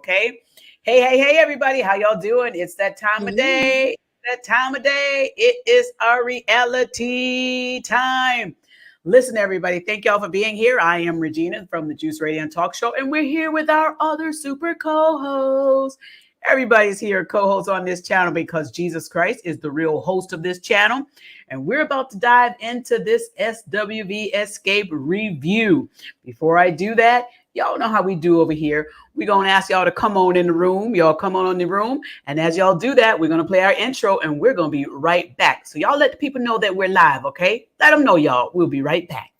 okay? Hey, everybody. How y'all doing? It's that time of Hello. day. That time of day. It is our reality time. Listen, everybody. Thank y'all for being here. I am Regina from the Juice Radio and Talk Show, and we're here with our other super co-hosts. Everybody's here, co-host on this channel because Jesus Christ is the real host of this channel. And we're about to dive into this SWV Xscape review. Before I do that, y'all know how we do over here. We're going to ask y'all to come on in the room. Y'all come on in the room. And as y'all do that, we're going to play our intro and we're going to be right back. So y'all let the people know that we're live, okay? Let them know, y'all. We'll be right back.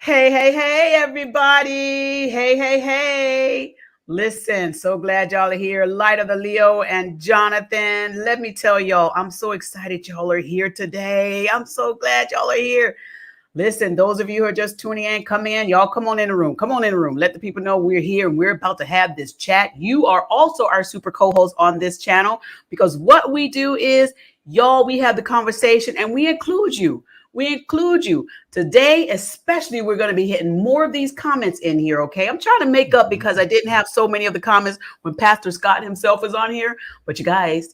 Hey, everybody. Hey. Listen, so glad y'all are here. Light of the Leo and Jonathan. Let me tell y'all, I'm so excited y'all are here today. I'm so glad y'all are here. Listen, those of you who are just tuning in, come in. Y'all come on in the room. Come on in the room. Let the people know we're here and we're about to have this chat. You are also our super co-host on this channel because what we do is, y'all, we have the conversation and we include you. We include you today, especially. We're going to be hitting more of these comments in here. Okay. I'm trying to make up because I didn't have so many of the comments when Pastor Scott himself was on here. But you guys,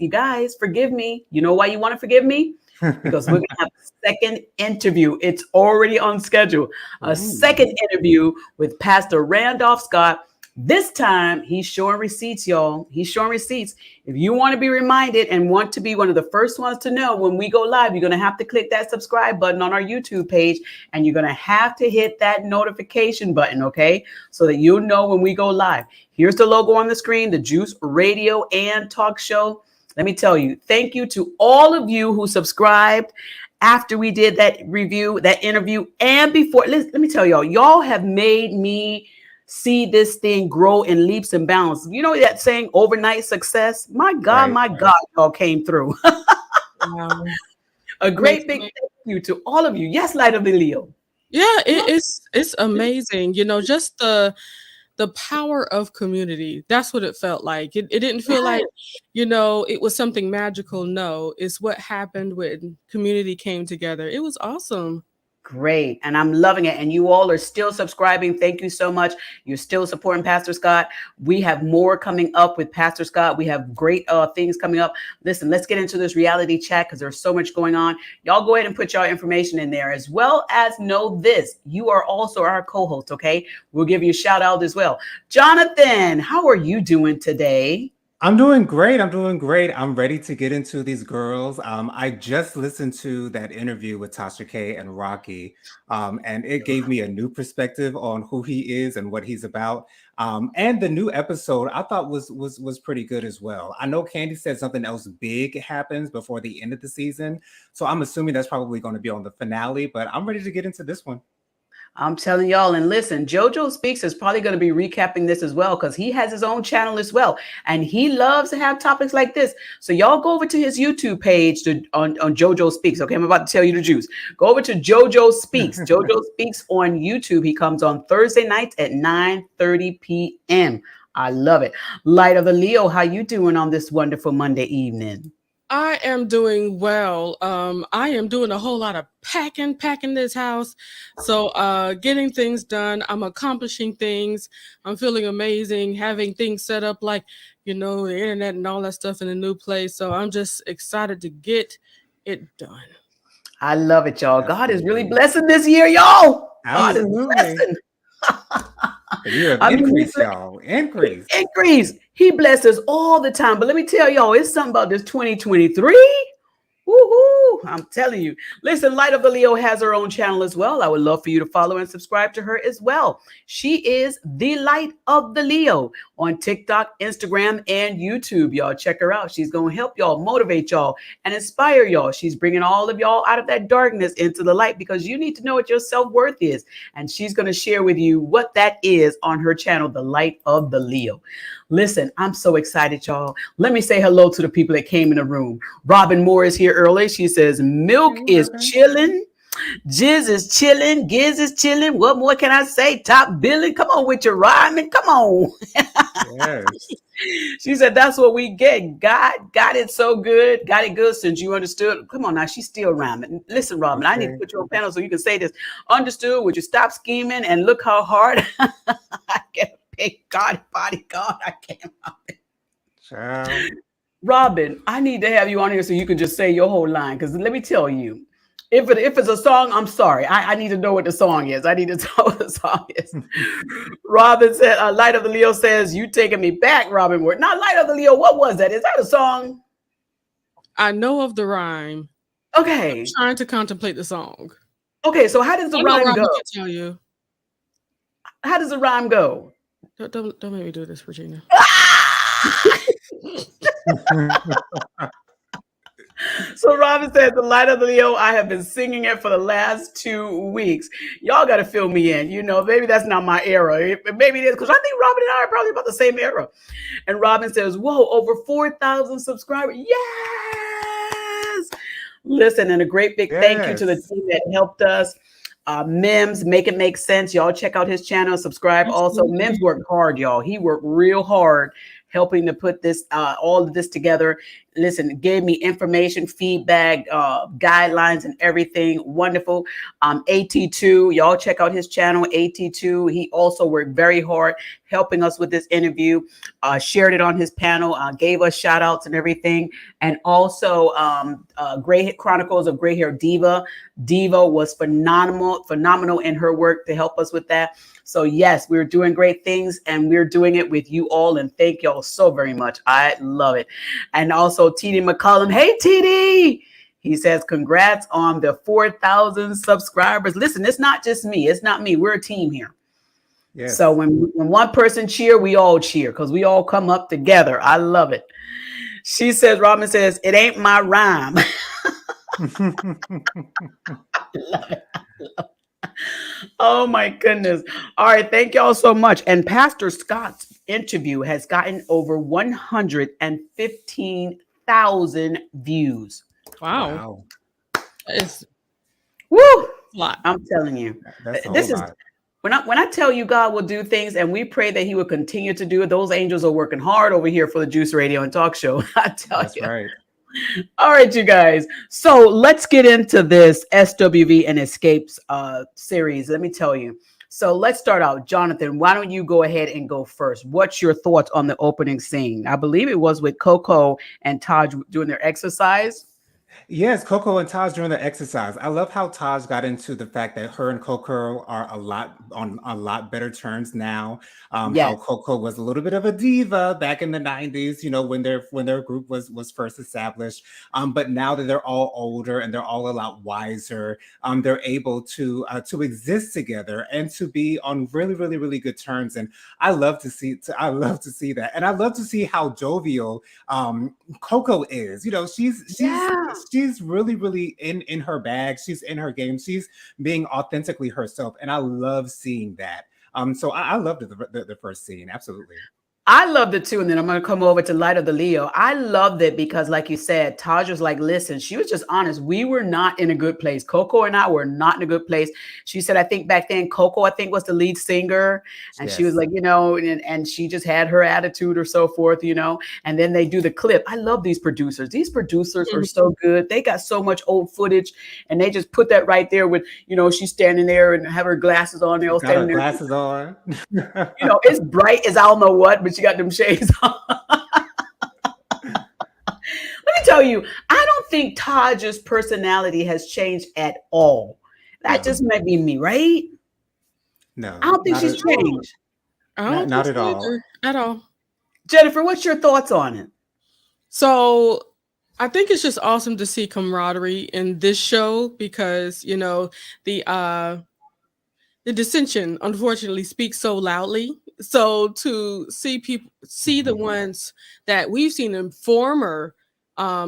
forgive me. You know why you want to forgive me? Because we're going to have a second interview. It's already on schedule. A second interview with Pastor Randolph Scott. This time, he's showing receipts, y'all. He's showing receipts. If you want to be reminded and want to be one of the first ones to know when we go live, you're going to have to click that subscribe button on our YouTube page, and you're going to have to hit that notification button, okay? So that you'll know when we go live. Here's the logo on the screen, the Juice Radio and Talk Show. Let me tell you, thank you to all of you who subscribed after we did that review, that interview, and before. Let me tell y'all have made me see this thing grow in leaps and bounds. You know that saying, overnight success? My God, y'all came through. Wow. A great big thank you to all of you. Yes, Light of the Leo. Yeah, it's amazing. You know, just the power of community. That's what it felt like. It didn't feel like, you know, it was something magical. No, it's what happened when community came together. It was awesome. Great. And I'm loving it. And you all are still subscribing. Thank you so much. You're still supporting Pastor Scott. We have more coming up with Pastor Scott. We have great things coming up. Listen, let's get into this reality chat because there's so much going on. Y'all go ahead and put y'all information in there, as well as know this. You are also our co-host, okay? We'll give you a shout out as well. Jonathan, how are you doing today? I'm doing great. I'm ready to get into these girls. I just listened to that interview with Tasha K and Rocky, and it gave me a new perspective on who he is and what he's about. And the new episode I thought was pretty good as well. I know Candy said something else big happens before the end of the season, so I'm assuming that's probably going to be on the finale. But I'm ready to get into this one. I'm telling y'all, and listen, JoJo Speaks is probably going to be recapping this as well because he has his own channel as well. And he loves to have topics like this. So y'all go over to his YouTube page on JoJo Speaks. Okay, I'm about to tell you the juice. Go over to JoJo Speaks. JoJo Speaks on YouTube. He comes on Thursday nights at 9:30 p.m. I love it. Light of the Leo, how you doing on this wonderful Monday evening? I am doing well. I am doing a whole lot of packing this house. So getting things done. I'm accomplishing things. I'm feeling amazing, having things set up like, you know, the internet and all that stuff in a new place. So I'm just excited to get it done. I love it, y'all. God is really blessing this year, y'all. God is blessing. You have increased, y'all. Increase. He blesses all the time. But let me tell y'all, it's something about this 2023. Woohoo! I'm telling you. Listen, Light of the Leo has her own channel as well. I would love for you to follow and subscribe to her as well. She is the Light of the Leo on TikTok, Instagram, and YouTube. Y'all check her out. She's going to help y'all, motivate y'all, and inspire y'all. She's bringing all of y'all out of that darkness into the light because you need to know what your self-worth is. And she's going to share with you what that is on her channel, The Light of the Leo. Listen, I'm so excited, y'all. Let me say hello to the people that came in the room. Robin Moore is here early. She says, Milk is chilling. Jizz is chilling. Giz is chilling. What more can I say? Top billing. Come on with your rhyming. Come on. Yes. She said, that's what we get. God got it so good. Got it good since you understood. Come on now. She's still rhyming. Listen, Robin, I need to put you on panel so you can say this. Understood? Would you stop scheming and look how hard I get pick God, body, God. I can't. Child. Robin, I need to have you on here so you can just say your whole line. Because let me tell you, if it's a song, I'm sorry. I need to know what the song is. I need to know what the song is. Robin said, Light of the Leo says, you taking me back, Robin Ward. Not Light of the Leo. What was that? Is that a song? I know of the rhyme. Okay. I'm trying to contemplate the song. Okay, so how does the rhyme go? I can tell you. How does the rhyme go? Don't make me do this, Regina. So Robin said, the Light of the Leo, I have been singing it for the last 2 weeks. Y'all got to fill me in. You know, maybe that's not my era. Maybe it is, because I think Robin and I are probably about the same era. And Robin says, whoa, over 4,000 subscribers. Yes. Listen, and a great big thank you to the team that helped us. Mims, Make It Make Sense. Y'all check out his channel, subscribe. Also, Mims worked hard, y'all. He worked real hard helping to put this, all of this together. Listen, gave me information, feedback, guidelines, and everything. Wonderful. AT2, y'all check out his channel, AT2. He also worked very hard helping us with this interview, shared it on his panel, gave us shout outs and everything. And also Gray Chronicles of Gray Hair Diva. Diva was phenomenal in her work to help us with that. So yes, we're doing great things and we're doing it with you all. And thank y'all so very much. I love it. And also TD McCullum. Hey, TD. He says, congrats on the 4,000 subscribers. Listen, it's not just me. It's not me. We're a team here. Yes. So when one person cheer, we all cheer because we all come up together. I love it. She says, Robin says, it ain't my rhyme. I love it. Oh my goodness. All right. Thank y'all so much. And Pastor Scott's interview has gotten over 115,000 views. Wow. It's woo. A lot. I'm telling you. This is when I tell you God will do things and we pray that he will continue to do it. Those angels are working hard over here for the Juice Radio and Talk Show. I tell you. That's right. All right, you guys. So let's get into this SWV and Xscape's series. Let me tell you. So let's start out. Jonathan, why don't you go ahead and go first? What's your thoughts on the opening scene? I believe it was with Coco and Taj doing their exercise. Yes, Coco and Taj during the exercise. I love how Taj got into the fact that her and Coco are on a lot better terms now. Yes. How Coco was a little bit of a diva back in the 90s, you know, when their group was first established. But now that they're all older and they're all a lot wiser, they're able to exist together and to be on really, really, really good terms. And I love to see that. And I love to see how jovial Coco is. You know, she's really, really in her bag. She's in her game. She's being authentically herself. And I love seeing that. So I loved the first scene. Absolutely. I loved it too. And then I'm going to come over to Light of the Leo. I loved it because, like you said, Taj was like, listen, she was just honest. We were not in a good place. Coco and I were not in a good place. She said, I think back then, Coco, I think was the lead singer. And she was like, you know, and she just had her attitude or so forth, you know, and then they do the clip. I love these producers. These producers are so good. They got so much old footage and they just put that right there with, you know, she's standing there and have her glasses on. They're all standing there. Glasses on. You know, it's bright as I don't know what, but she got them shades on. Let me tell you, I don't think Taj's personality has changed at all. That just might be me, right? No, I don't think she's changed. Not at all. At all. Jennifer, what's your thoughts on it? So I think it's just awesome to see camaraderie in this show because, you know, the uh the dissension unfortunately speaks so loudly. So to see people see the ones that we've seen in former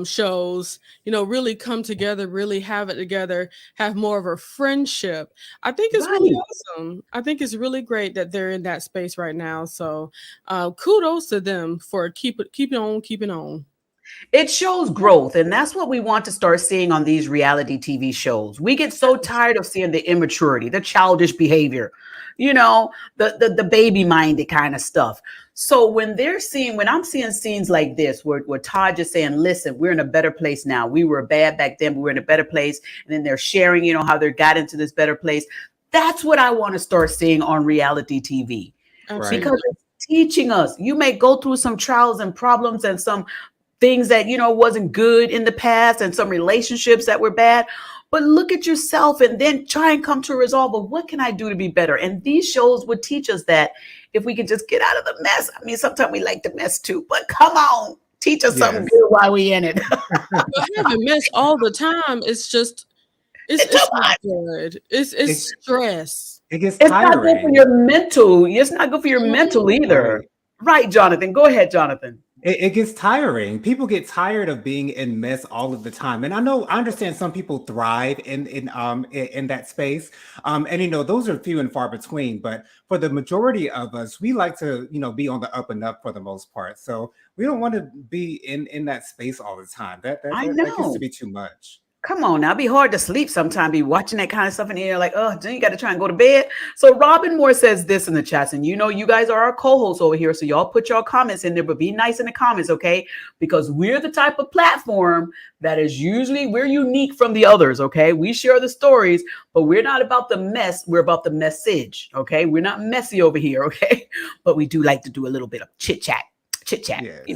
shows, you know, really come together, really have it together, have more of a friendship. I think it's really Right. awesome. I think it's really great that they're in that space right now. So kudos to them for keeping on. It shows growth, and that's what we want to start seeing on these reality TV shows. We get so tired of seeing the immaturity, the childish behavior, you know, the baby minded kind of stuff. So when I'm seeing scenes like this where Todd just saying, listen, we're in a better place now. We were bad back then, but we're in a better place. And then they're sharing, you know, how they got into this better place. That's what I want to start seeing on reality TV Right. because Absolutely. it's teaching us. You may go through some trials and problems and some things that wasn't good in the past and some relationships that were bad, but look at yourself and then try and come to a resolve of what can I do to be better. And these shows would teach us that if we can just get out of the mess. I mean, sometimes we like the mess too, but come on, teach us something Yes. good while we in it. But having mess all the time, it's just It's too it's not much. good. It's It stress. it gets It's not good for tiring. your mental. It's not good for your Mhm. mental either. Right. Right, Jonathan? Go ahead, Jonathan. It gets tiring. People get tired of being in mess all of the time. And I understand some people thrive in that space. And those are few and far between. But for the majority of us, we like to, be on the up and up for the most part. So we don't want to be in that space all the time. I That gets to know. be too much. Come on now, be hard to sleep sometime, be watching that kind of stuff, and you're like, oh, then you got to try and go to bed. So Robin Moore says this in the chats, and you guys are our co-hosts over here, so y'all put your comments in there, but be nice in the comments, okay? Because we're the type of platform that is usually, we're unique from the others, okay? We share the stories, but we're not about the mess, we're about the message, okay? We're not messy over here, okay? But we do like to do a little bit of chit chat, Yes.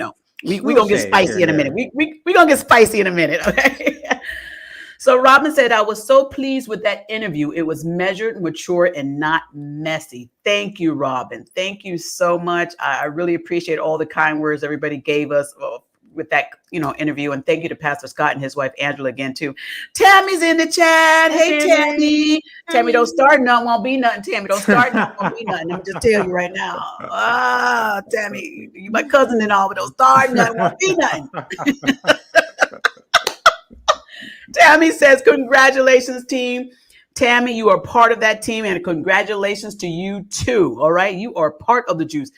We Little gonna get shade here spicy and in a minute. there. We gonna get spicy in a minute, okay? So Robin said, I was so pleased with that interview. It was measured, mature, and not messy. Thank you, Robin. Thank you so much. I really appreciate all the kind words everybody gave us with that, interview. And thank you to Pastor Scott and his wife, Angela, again, too. Tammy's in the chat. Hi, Hey, Tammy. Tammy. Tammy, don't Tammy. start nothing, won't be nothing. Tammy, don't start nothing, won't be nothing. Let me just tell you right now. Tammy, you my cousin and all, but don't start nothing, won't be nothing. Tammy says, congratulations, team. Tammy, you are part of that team, and congratulations to you too. All right. You are part of the juice.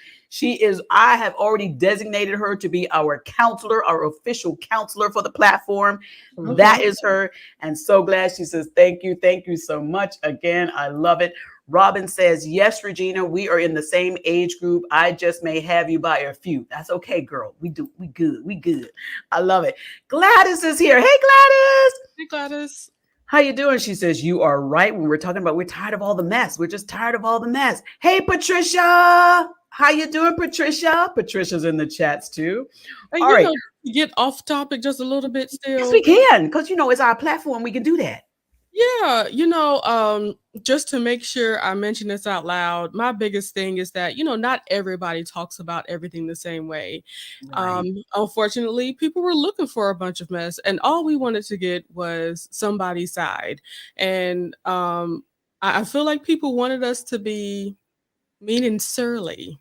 I have already designated her to be our counselor, our official counselor for the platform. That is her. And so glad. She says, thank you. Thank you so much. Again, I love it. Robin says, yes, Regina, we are in the same age group. I just may have you by a few. That's okay, girl. We good. We good. I love it. Gladys is here. Hey, Gladys. Hey, Gladys. How you doing? She says, you are right. When we're talking about, we're tired of all the mess. We're just tired of all the mess. Hey, Patricia. How you doing, Patricia? Patricia's in the chats too. And All right. get off topic just a little bit Yes, still. we can. Because, it's our platform. We can do that. Yeah, just to make sure I mention this out loud, my biggest thing is that, not everybody talks about everything the same way. Right. Unfortunately, people were looking for a bunch of mess, and all we wanted to get was somebody's side. And I feel like people wanted us to be mean and surly.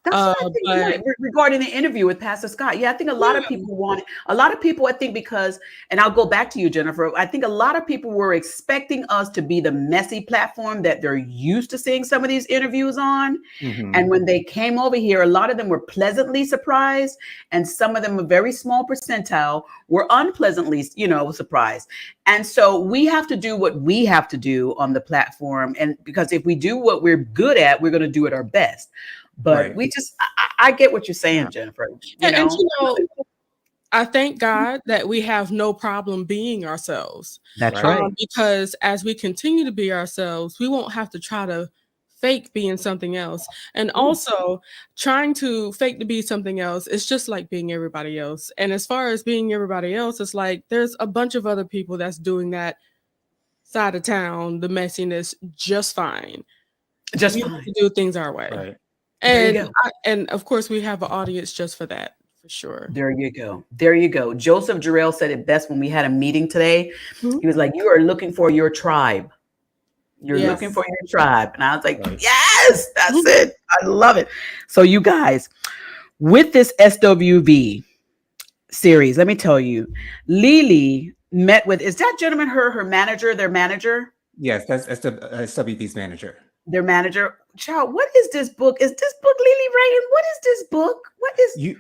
That's what I think But regarding the interview with Pastor Scott. Yeah, I think a lot of yeah, people want it. A lot of people, I think, because, and I'll go back to you, Jennifer. I think a lot of people were expecting us to be the messy platform that they're used to seeing some of these interviews on. And when they came over here, a lot of them were pleasantly surprised, and some of them, a very small percentile, were unpleasantly, surprised. And so we have to do what we have to do on the platform. And because if we do what we're good at, we're going to do it our best. But Right. we just, I get what you're saying, yeah. Jennifer. And I thank God that we have no problem being ourselves. That's Right. right. Because as we continue to be ourselves, we won't have to try to fake being something else. And also, trying to fake to be something else is just like being everybody else. And as far as being everybody else, it's like there's a bunch of other people that's doing that side of town, the messiness, just fine. Just We have fine. to do things our way. Right. There you And go. and of course, we have an audience just for that. for sure. There you go. There you go. Joseph Jarrell said it best when we had a meeting today. Mhm. He was like, "You are looking for your tribe. You're looking Yes. for your tribe." And I was like, Right. "Yes, that's Mhm. it. I love it." So, you guys, with this SWV series, let me tell you, Lily met with, is that gentleman her manager, their manager? Yes, that's SWV's manager. Their manager. Child, what is this book? Is this book Lily writing? What is this book? What is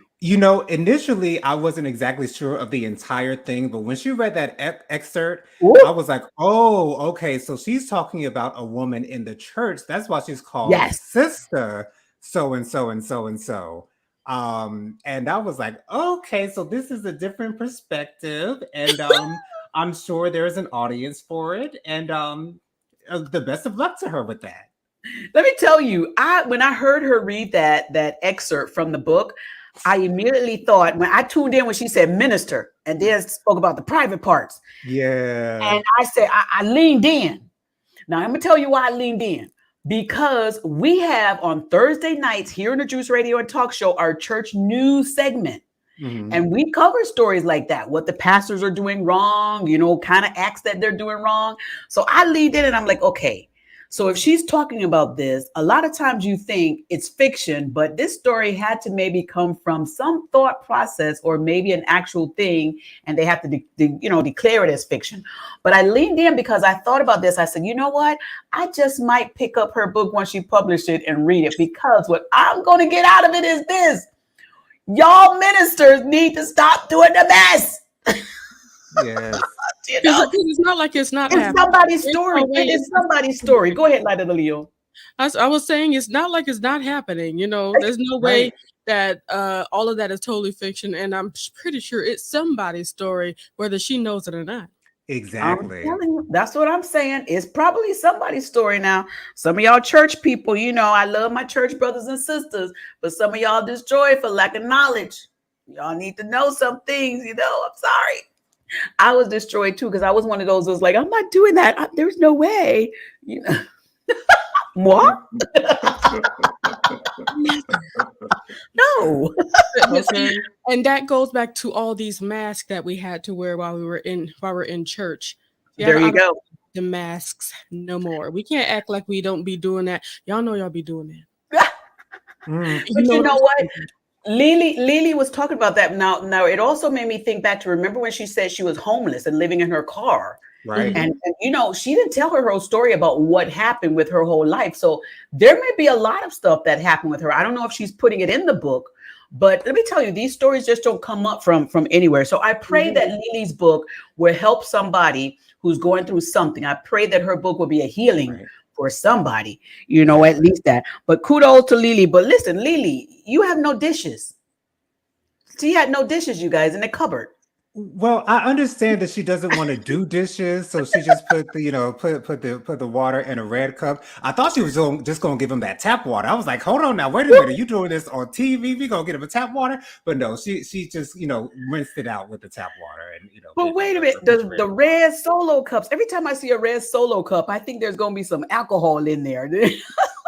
Initially I wasn't exactly sure of the entire thing, but when she read that excerpt, I Ooh, was like, "Oh, okay, so she's talking about a woman in the church. That's why she's called yes. Sister so and so and so and so." And I was like, "Okay, so this is a different perspective, and I'm sure there's an audience for it, and the best of luck to her with that." Let me tell you, I when I heard her read that excerpt from the book, I immediately thought, when I tuned in when she said minister and then spoke about the private parts, Yeah. and I said I leaned in. Now I'm gonna tell you why I leaned in. Because we have on Thursday nights here in the Juice Radio and Talk Show our church news segment. Mhm. And we cover stories like that, what the pastors are doing wrong, you know, kind of acts that they're doing wrong. So I leaned in and I'm like, okay, so if she's talking about this, a lot of times you think it's fiction, but this story had to maybe come from some thought process or maybe an actual thing, and they have to, declare it as fiction. But I leaned in because I thought about this. I said, you know what? I just might pick up her book once she published it and read it, because what I'm going to get out of it is this. Y'all ministers need to stop doing the mess. Yes. You Because know, it's not like it's not it's happening. somebody's There's story. no way It is it's not somebody's story. happening. Go ahead, Light of the Leo. I was saying it's not like it's not happening. There's no way Right. that all of that is totally fiction, and I'm pretty sure it's somebody's story, whether she knows it or not. I'm Exactly. telling you, that's what I'm saying. It's probably somebody's story now. Some of y'all church people, I love my church brothers and sisters, but some of y'all destroyed for lack of knowledge. Y'all need to know some things, I'm sorry. I was destroyed too, because I was one of those who was like, I'm not doing that. There's no way. You know, what? No. But see, Okay. and that goes back to all these masks that we had to wear while we're in church. Yeah, There I you don't go. like the masks no more. We can't act like we don't be doing that. Y'all know y'all be doing that. Mm. You But know you what know I'm what? saying? Lily was talking about that. Now it also made me think back to, remember when she said she was homeless and living in her car. Right. Mhm. And she didn't tell her whole story about what happened with her whole life. So there may be a lot of stuff that happened with her. I don't know if she's putting it in the book, but let me tell you, these stories just don't come up from anywhere. So I pray Mhm. that Lily's book will help somebody who's going through something. I pray that her book will be a healing Right. for somebody, Yes. at least that. But kudos to Lily. But listen, Lily, you have no dishes. She had no dishes, you guys, in the cupboard. Well, I understand that she doesn't want to do dishes, so she just put the water in a red cup. I thought she was just gonna give him that tap water. I was like, hold on now, wait a minute, you doing this on TV? We gonna get him a tap water? But no, she just rinsed it out with the tap water and put But it in wait a the minute, the refrigerator for a red Solo cups. Every time I see a red Solo cup, I think there's gonna be some alcohol in there.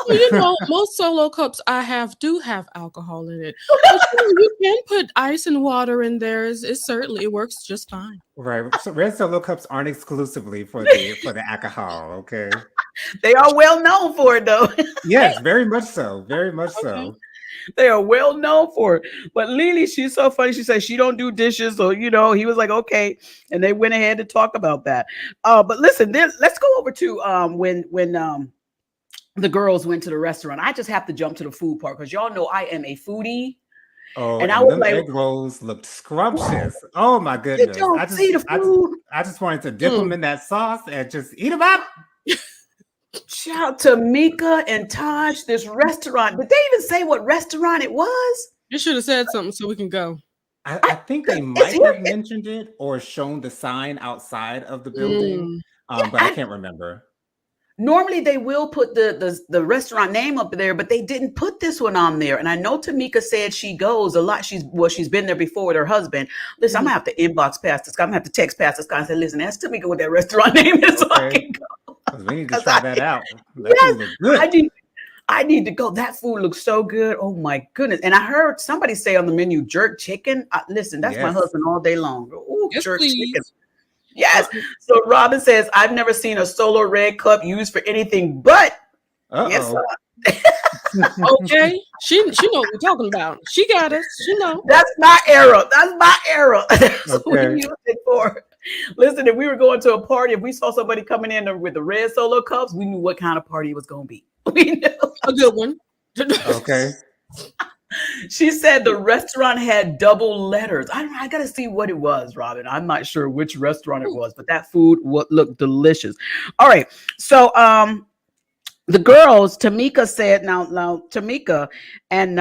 Well, while. most solo cups I have do have alcohol in it, but you can put ice and water in there. It works just fine. Right. So red Solo cups aren't exclusively for the alcohol. Okay. They are well known for it, though. Yes, very much so. Very much Okay. so. They are well known for it. But Lily, she's so funny. She said she don't do dishes, so he was like, okay, and they went ahead to talk about that. But listen, then let's go over to when the girls went to the restaurant. I just have to jump to the food part because y'all know I am a foodie, Oh, and I and was them like, egg rolls looked scrumptious. Oh my did goodness. y'all see the food? I just wanted to dip them Mm. in that sauce and just eat them up. Shout out to Mika and Taj, this restaurant. Did they even say what restaurant it was? You should have said something so we can go. I think they It's might here. have mentioned it or shown the sign outside of the building, Mm. but I can't remember. Normally they will put the restaurant name up there, but they didn't put this one on there. And I know Tamika said she goes a lot. She's been there before with her husband. Listen, I'm Mhm. gonna have to inbox Pastor Scott. I'm gonna have to text Pastor Scott and say, listen, ask Tamika what that restaurant name is so I Okay. can go. Because we need to Because try that out. That yes, food looked I good. need I need to go. That food looks so good. Oh my goodness. And I heard somebody say on the menu, jerk chicken. Listen, that's my Yes. husband all day long. Ooh, Yes, jerk chicken. please. Yes. So Robin says, I've never seen a solo red cup used for anything but. Yes, Uh-oh. Okay. She know what we're talking about. She got us. She know. that's my era. That's my era. That's what we Okay. used it for. Listen, if we were going to a party, if we saw somebody coming in with the red solo cups, we knew what kind of party it was going to be. We knew. A good one. Okay. She said the restaurant had double letters. I don't know. I got to see what it was, Robin. I'm not sure which restaurant it was, but that food looked delicious. All right. So, the girls, Tamika said, now Tamika and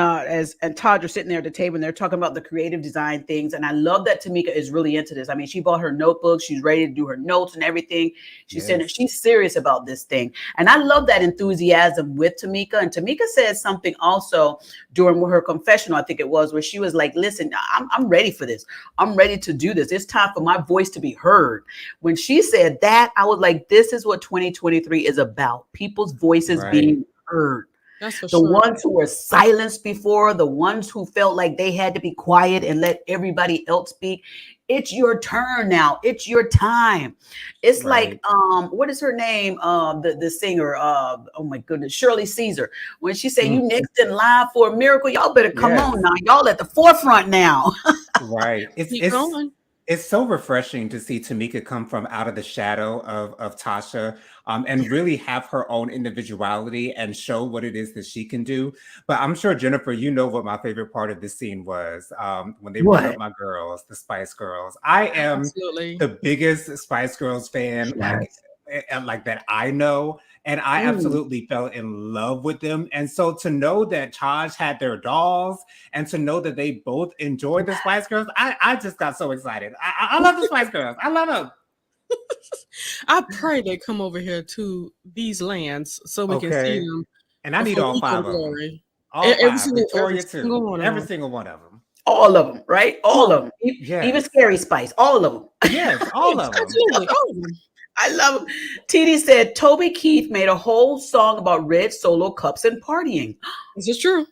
Todd are sitting there at the table and they're talking about the creative design things. And I love that Tamika is really into this. I mean, she bought her notebook. She's ready to do her notes and everything. She said that she's serious about this thing. And I love that enthusiasm with Tamika. And Tamika said something also during her confessional, I think it was, where she was like, listen, I'm ready for this. I'm ready to do this. It's time for my voice to be heard. When she said that, I was like, this is what 2023 is about. People's voices being heard. That's for the sure. ones who were silenced before, the ones who felt like they had to be quiet and let everybody else speak. It's your turn now. It's your time. It's like what is her name? The singer, oh my goodness, Shirley Caesar. When she said, you next in line for a miracle, y'all better come on now. Y'all at the forefront now. Right. Keep going. It's so refreshing to see Tamika come from out of the shadow of Tasha, and really have her own individuality and show what it is that she can do. But I'm sure, Jennifer, you know what my favorite part of this scene was, when they brought up my girls, the Spice Girls. I am the biggest Spice Girls fan, like that I know. And I absolutely fell in love with them. And so to know that Taj had their dolls and to know that they both enjoyed the Spice Girls, I just got so excited. I love the Spice Girls. I love them. I pray they come over here to these lands so we can see them. And I need all 5 of them. All every five. Victoria too. Every single one of them. All of them, right? All of them. Even Scary Spice. All of them. Yes, all of them. Absolutely. All of them. I love him. TD said Toby Keith made a whole song about red solo cups and partying. Is this true?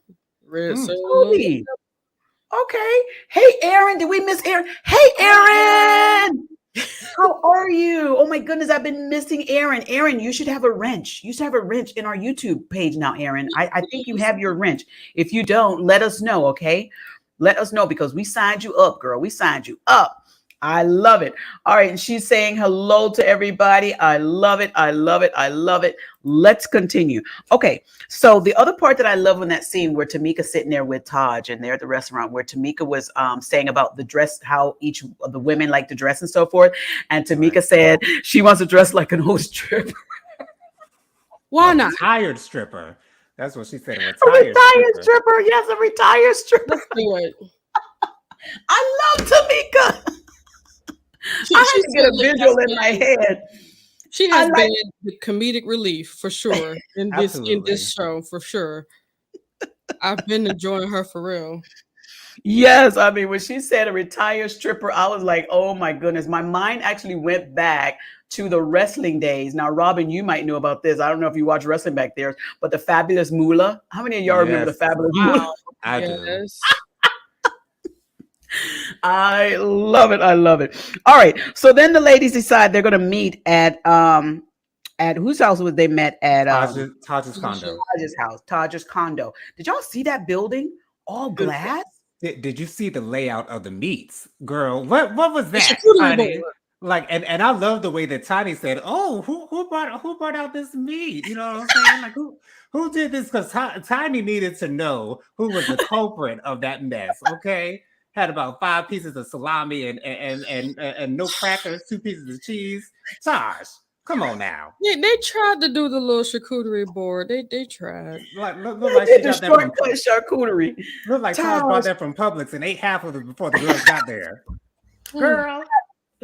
Red solo. Toby. Okay. Hey, Aaron. Did we miss Aaron? Hey, Aaron. How are you? Oh my goodness, I've been missing Aaron. Aaron, you should have a wrench. You should have a wrench in our YouTube page now, Aaron. I think you have your wrench. If you don't, let us know, okay? Let us know because we signed you up, girl. We signed you up. I love it. All right. And she's saying hello to everybody. I love it. I love it. I love it. Let's continue. Okay. So the other part that I love in that scene where Tamika's sitting there with Taj and they're at the restaurant where Tamika was saying about the dress, how each of the women like to dress and so forth. And Tamika said she wants to dress like an old stripper. Why not? Retired stripper. That's what she said. A retired stripper. Yes, a retired stripper. Let's do it. I love Tamika. I had to get a visual in my head. She has been the comedic relief for sure in this show for sure. I've been enjoying her for real. Yes, I mean when she said a retired stripper, I was like, oh my goodness. My mind actually went back to the wrestling days. Now, Robin, you might know about this. I don't know if you watch wrestling back there, but the Fabulous Moolah. How many of y'all remember the Fabulous Moolah? I do. I love it. I love it. All right. So then the ladies decide they're going to meet at whose house was they met at? Taj's condo. Taj's house. Taj's condo. Did y'all see that building? All glass? Did you see the layout of the meats? Girl, what was that? Like, and I love the way that Tiny said, oh, who brought out this meat? You know what I'm saying? Like who did this? Because Tiny needed to know who was the culprit of that mess, okay? Had about 5 pieces of salami and no crackers, 2 pieces of cheese. Taj, come on now. Yeah, they tried to do the little charcuterie board. They tried. Look like she got that from charcuterie. Look like Taj brought that from Publix and ate half of it before the girls got there. Girl.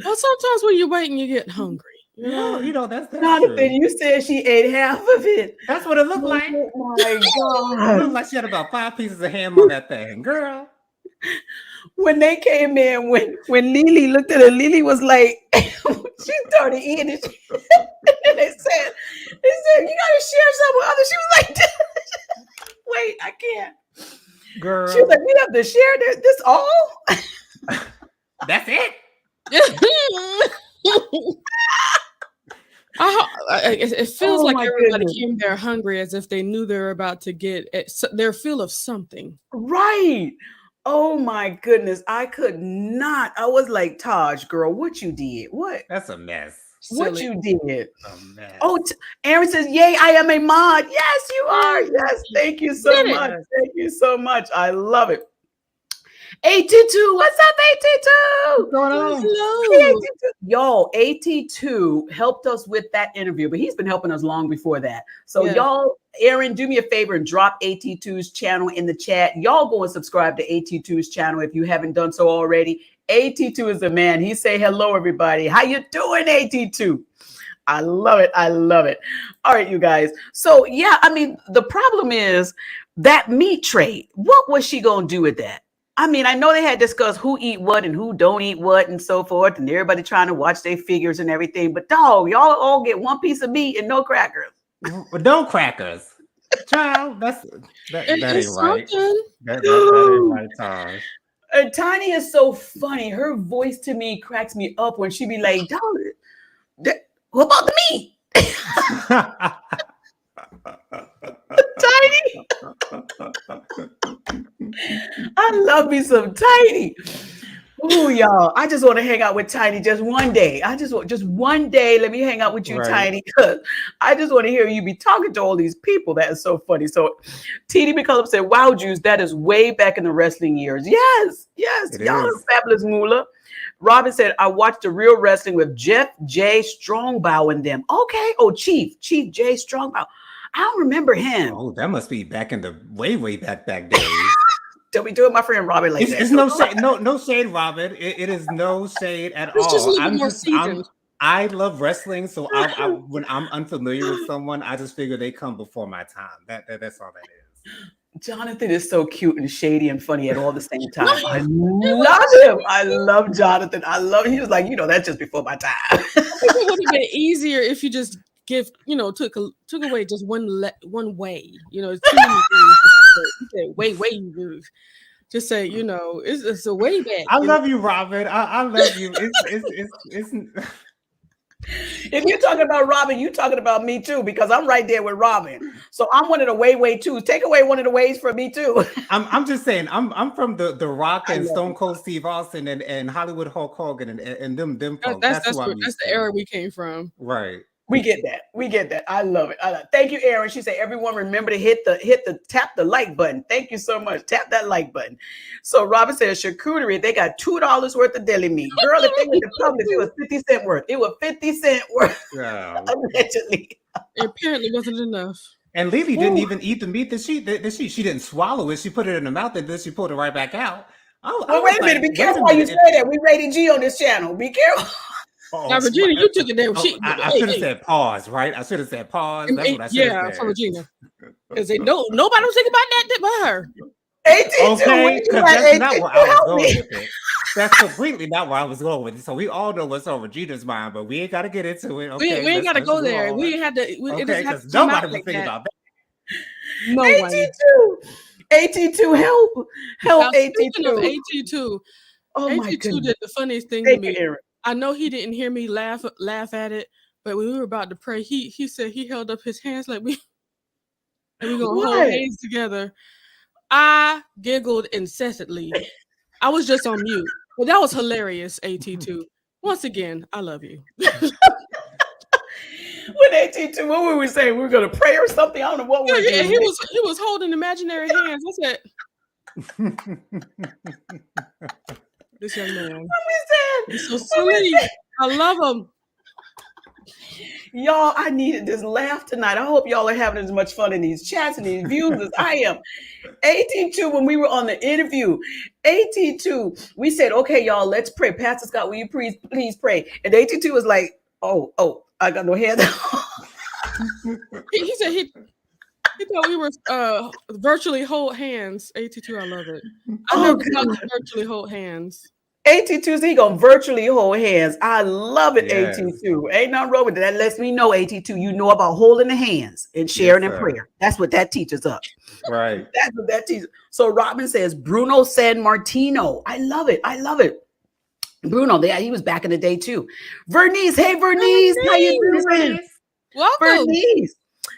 Well, sometimes when you're waiting, you get hungry. You know that's Jonathan, true. You said she ate half of it. That's what it looked like. Oh my God. It looked like she had about 5 pieces of ham on that thing, girl. When they came in, when Lily looked at her, Lily was like, she started eating it. And they said, you gotta share some with others. She was like, Wait, I can't. Girl. She was like, we have to share this all? That's it? It feels Oh, like my everybody goodness. came there hungry as if they knew they were about to get their fill of something. Right. Oh my goodness. I could not. I was like, Taj, girl, what you did? What? That's a mess. What Silly. you did? A mess. Oh, Aaron says, yay, I am a mod. Yes, you are. Yes. Thank you so Did it. much. Thank you so much. I love it. 82. What's up, 82? What's going on? Hello. Y'all, AT2 helped us with that interview, but he's been helping us long before that. So Yeah. y'all, Aaron, do me a favor and drop AT2's channel in the chat. Y'all go and subscribe to AT2's channel if you haven't done so already. AT2 is the man. He say hello, everybody. How you doing, AT2? I love it. I love it. All right, you guys. So yeah, I mean, the problem is that meat trade. What was she gonna do with that? I mean, I know they had discussed who eat what and who don't eat what and so forth, and everybody trying to watch their figures and everything. But dog, y'all all get one piece of meat and no crackers. No crackers. Child, that ain't right. Something. That ain't right, Taj. And Tiny is so funny. Her voice to me cracks me up when she be like, dog, what about the meat? Tiny. I love me some Tiny. Ooh, y'all. I just want to hang out with Tiny just one day. I just want just one day. Let me hang out with you, Right. Tiny, because I just want to hear you be talking to all these people. That is so funny. So TD McCullum said, wow, Jews, that is way back in the wrestling years. Yes, yes. It Y'all is. are fabulous, Moolah. Robin said, I watched the real wrestling with Jeff J. Strongbow and them. Okay. Oh, Chief J. Strongbow. I don't remember him. Oh, that must be back in the way back days. Don't be doing my friend Robin like that. It's no shade, no shade, Robin. It is no shade at It's just a all. little more seasoned. I love wrestling, so when I'm unfamiliar with someone, I just figure they come before my time. That's all that is. Jonathan is so cute and shady and funny at all the same time. I love him. I love Jonathan. I love him. He was like, that's just before my time. It would have been easier if you just took away just one way. It's too many things. Way. Just say, it's a way back. I love you, Robin. I love you. It's If you're talking about Robin, you're talking about me too, because I'm right there with Robin. So I'm one of the way twos. Take away one of the ways from me too. I'm just saying, I'm from the Rock and Stone Cold Steve Austin and Hollywood Hulk Hogan and them folks. That's the era we came from. Right. We get that. I love it. Thank you, Aaron. She said, everyone remember to tap the like button. Thank you so much. Tap that like button. So Robin says, charcuterie, they got $2 worth of deli meat. Girl, if they went to Publix, it was 50 cents worth. It was 50 cents worth. Yeah. Allegedly. It apparently wasn't enough. And Lily didn't even eat the meat that she didn't swallow it. She put it in her mouth and then she pulled it right back out. Well, wait a minute. Be careful while you say that. We rated G on this channel. Be careful. Now, Regina, you took it there. I should have said pause, right? I should have said pause. That's what I should have said. For Regina. Because nobody was thinking about that but her. Okay, because that's not where I was going with it. That's completely not where I was going with it. So we all know what's on Regina's mind, but we ain't got to get into it. Okay, we ain't got to go there. We had to. Okay, because nobody was thinking about that. No AT2, help AT2. Speaking of AT2, oh my AT2 goodness. did the funniest thing Thank to me. you, Aaron. I know he didn't hear me laugh at it, but when we were about to pray, he said he held up his hands like we gonna hold hands together. I giggled incessantly. I was just on mute, but that was hilarious. AT2. Once again, I love you. When AT2, what were we saying? We were gonna pray or something. I don't know what we were doing. He was holding imaginary hands. I said, this young man. He's so silly. I love him. Y'all, I needed this laugh tonight. I hope y'all are having as much fun in these chats and these views as I am. AT2, when we were on the interview, AT2, we said, okay, y'all, let's pray. Pastor Scott, will you please pray? And AT2 was like, oh, I got no hands. He said he thought we were virtually hold hands. AT2, I love it. I never thought to virtually hold hands. AT2's he gonna virtually hold hands. I love it, Yes. AT2. Ain't nothing wrong with it. That lets me know, AT2, you know about holding the hands and Yes, sharing in sir. prayer. That's what that teaches us. Right. That's what that teaches. So Robin says Bruno San Martino. I love it. I love it. Bruno, yeah, he was back in the day too. Vernice, hey Vernice, how you Bernice, doing? welcome. Vernice.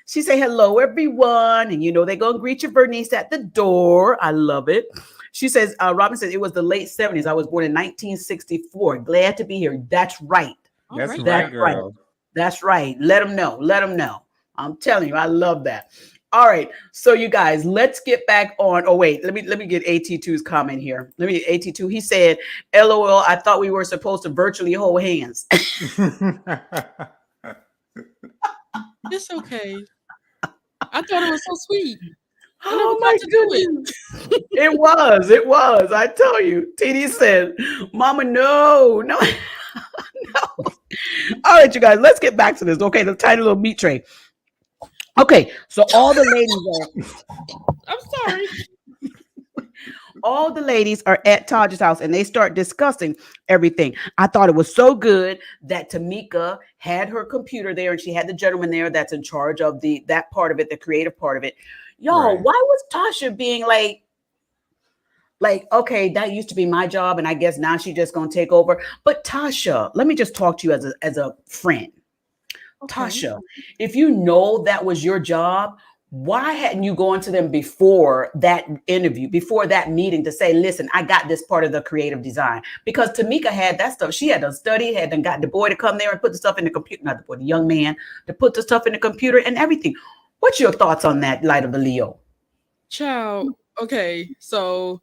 She say hello everyone, and you know they're gonna greet you, Vernice, at the door. I love it. She says, Robin says it was the late 70s. I was born in 1964. Glad to be here. That's right. All That's right That's right, now. right. girl. That's right. Let them know. Let them know. I'm telling you, I love that. All right. So you guys, let's get back on. Oh, wait, let me get AT2's comment here. Let me AT2. He said, LOL, I thought we were supposed to virtually hold hands. It's okay. I thought it was so sweet. I never Oh got my to do it. goodness. It was. It was. I tell you. TD said, Mama, no, no, no. All right, you guys, let's get back to this. Okay, the tiny little meat tray. Okay, so I'm sorry. all the ladies are at Taj's house and they start discussing everything. I thought it was so good that Tamika had her computer there and she had the gentleman there that's in charge of that part of it, the creative part of it. Y'all, Right. why was Tasha being like, okay, that used to be my job, and I guess now she's just gonna take over. But Tasha, let me just talk to you as a friend. Okay. Tasha, if you know that was your job, why hadn't you gone to them before that interview, before that meeting to say, listen, I got this part of the creative design? Because Tamika had that stuff. She had to study, had done got the boy to come there and put the stuff in the computer, not the boy, the young man to put the stuff in the computer and everything. What's your thoughts on that, Light of the Leo? Child. Okay. So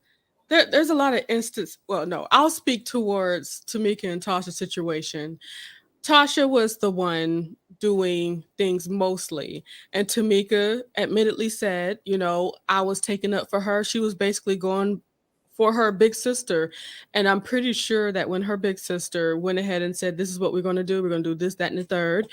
there's a lot of instance. Well, no, I'll speak towards Tamika and Tasha's situation. Tasha was the one doing things mostly. And Tamika admittedly said, I was taking up for her. She was basically going for her big sister. And I'm pretty sure that when her big sister went ahead and said, this is what we're going to do, we're going to do this, that, and the third,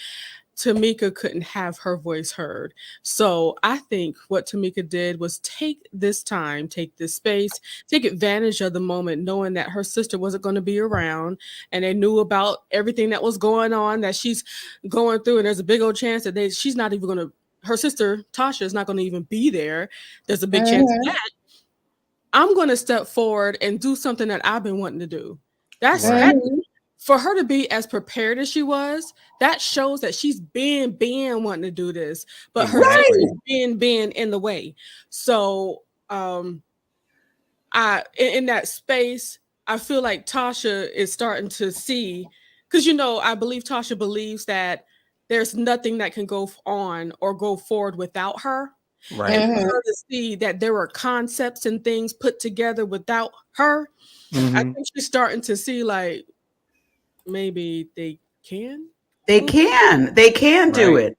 Tamika couldn't have her voice heard. So I think what Tamika did was take this time, take this space, take advantage of the moment, knowing that her sister wasn't going to be around and they knew about everything that was going on that she's going through. And there's a big old chance that she's not even going to, her sister, Tasha, is not going to even be there. There's a big chance of Mhm. that. I'm going to step forward and do something that I've been wanting to do. That Right. Mhm. for her to be as prepared as she was, that shows that she's been wanting to do this, but her Right. sister's Exactly. been in the way. So I in that space, I feel like Tasha is starting to see, because I believe Tasha believes that there's nothing that can go on or go forward without her. And Right. for Mhm. her to see that there were concepts and things put together without her, I Hmm. think she's starting to see like maybe they can They move. can. They can do Right. it.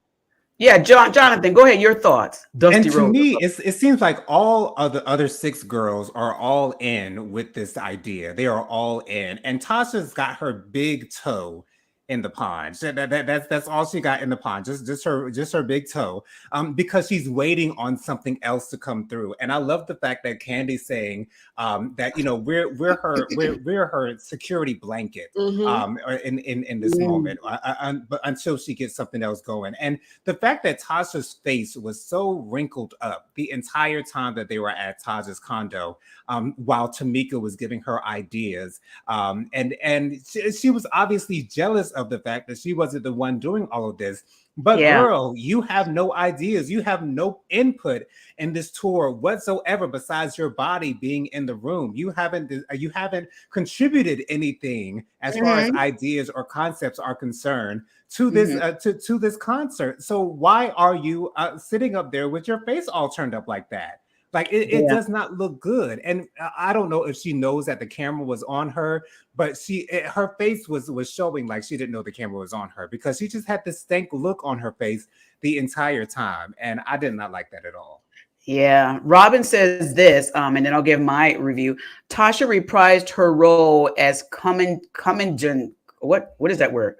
Yeah, Jonathan, go ahead. Your thoughts. And Dusty to Rose. me, it seems like all of the other six girls are all in with this idea. They are all in. And Tasha's got her big toe in the pond. That's all she got in the pond. Just her big toe. Because she's waiting on something else to come through. And I love the fact that Candy's saying that we're her security blanket Mm-hmm. in this Mm. moment. But until she gets something else going. And the fact that Tasha's face was so wrinkled up the entire time that they were at Tasha's condo, while Tamika was giving her ideas, and she was obviously jealous of the fact that she wasn't the one doing all of this. But Yeah. girl, you have no ideas, you have no input in this tour whatsoever besides your body being in the room. You haven't contributed anything as far as Mhm. ideas or concepts are concerned to this Mhm. to this concert. So why are you sitting up there with your face all turned up like that? Like it Yeah. does not look good. And I don't know if she knows that the camera was on her, but her face was showing like she didn't know the camera was on her, because she just had this stank look on her face the entire time, and I did not like that at all. Yeah. Robin says this, and then I'll give my review. Tasha reprised her role as Cummingen. What is that word?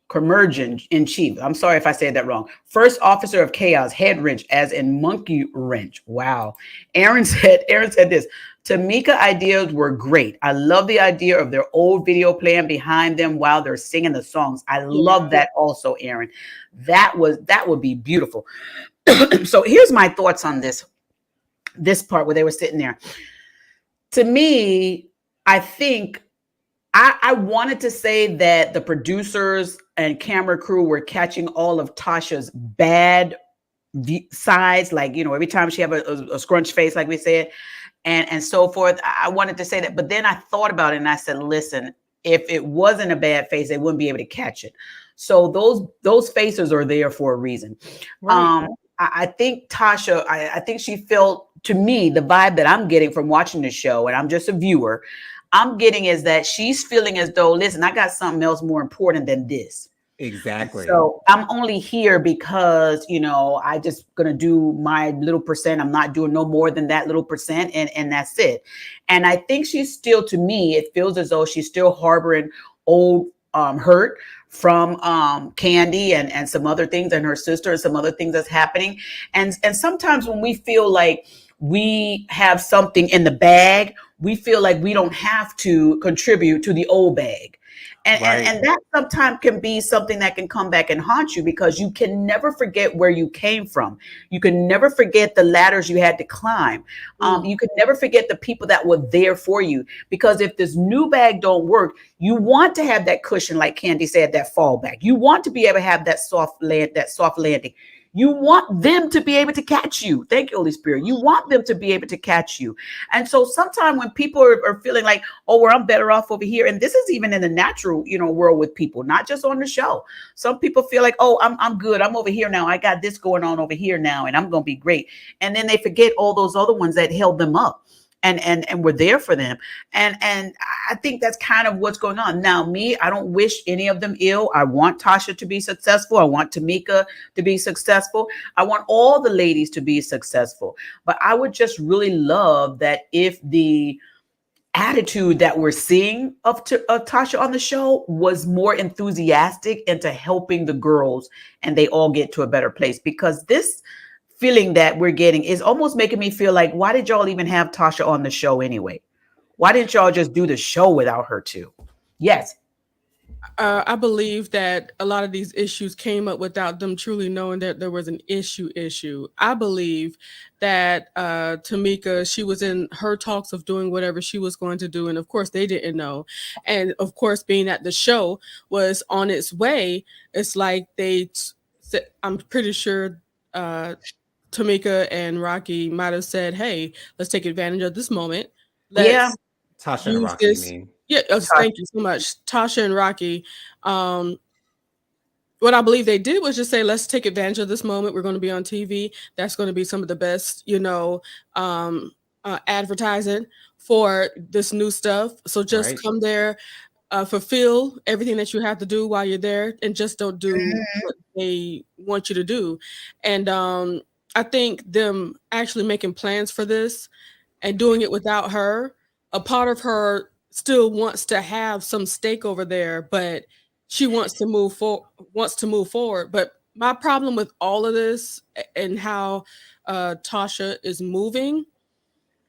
Commergent in chief. I'm sorry if I said that wrong. First officer of chaos, head wrench, as in monkey wrench. Wow. Aaron said this. Tamika ideas were great. I love the idea of their old video playing behind them while they're singing the songs. I Yeah. love that also, Aaron. That would be beautiful. So here's my thoughts on this part where they were sitting there. To me, I think I wanted to say that the producers and camera crew were catching all of Tasha's bad sides, like, every time she have a scrunch face, like we said, and so forth. I wanted to say that, but then I thought about it and I said, listen, if it wasn't a bad face, they wouldn't be able to catch it. So those faces are there for a reason. Right. I think Tasha, I think she felt, to me, the vibe that I'm getting from watching the show, and I'm just a viewer, I'm getting is that she's feeling as though, listen, I got something else more important than this. Exactly. So I'm only here because, I just gonna do my little percent. I'm not doing no more than that little percent, and that's it. And I think she's still, to me, it feels as though she's still harboring old hurt from Candy and some other things, and her sister, and some other things that's happening. And sometimes when we feel like we have something in the bag, we feel like we don't have to contribute to the old bag. And that sometimes can be something that can come back and haunt you, because you can never forget where you came from. You can never forget the ladders you had to climb. You can never forget the people that were there for you, because if this new bag don't work, you want to have that cushion, like Candy said, that fallback. You want to be able to have that soft landing. You want them to be able to catch you. Thank you, Holy Spirit. You want them to be able to catch you. And so sometimes when people are feeling like, oh, well, I'm better off over here. And this is even in the natural, world with people, not just on the show. Some people feel like, oh, I'm good. I'm over here now. I got this going on over here now, and I'm going to be great. And then they forget all those other ones that held them up and were there for them. And I think that's kind of what's going on. Now, me, I don't wish any of them ill. I want Tasha to be successful. I want Tamika to be successful. I want all the ladies to be successful. But I would just really love that if the attitude that we're seeing of Tasha on the show was more enthusiastic into helping the girls, and they all get to a better place. Because this feeling that we're getting is almost making me feel like, why did y'all even have Tasha on the show anyway? Why didn't y'all just do the show without her too? Yes. I believe that a lot of these issues came up without them truly knowing that there was an issue. I believe that Tamika, she was in her talks of doing whatever she was going to do. And of course, they didn't know. And of course, being that the show was on its way, it's like I'm pretty sure Tamika and Rocky might have said, hey, let's take advantage of this moment. Yeah. Let's Tasha and use Rocky, this. mean. Yeah, thank you so much. Tasha and Rocky. What I believe they did was just say, let's take advantage of this moment. We're going to be on TV. That's going to be some of the best, advertising for this new stuff. So just come there, fulfill everything that you have to do while you're there, and just don't do what they want you to do. And I think them actually making plans for this and doing it without her, a part of her still wants to have some stake over there, but she wants to move forward. But my problem with all of this and how Tasha is moving,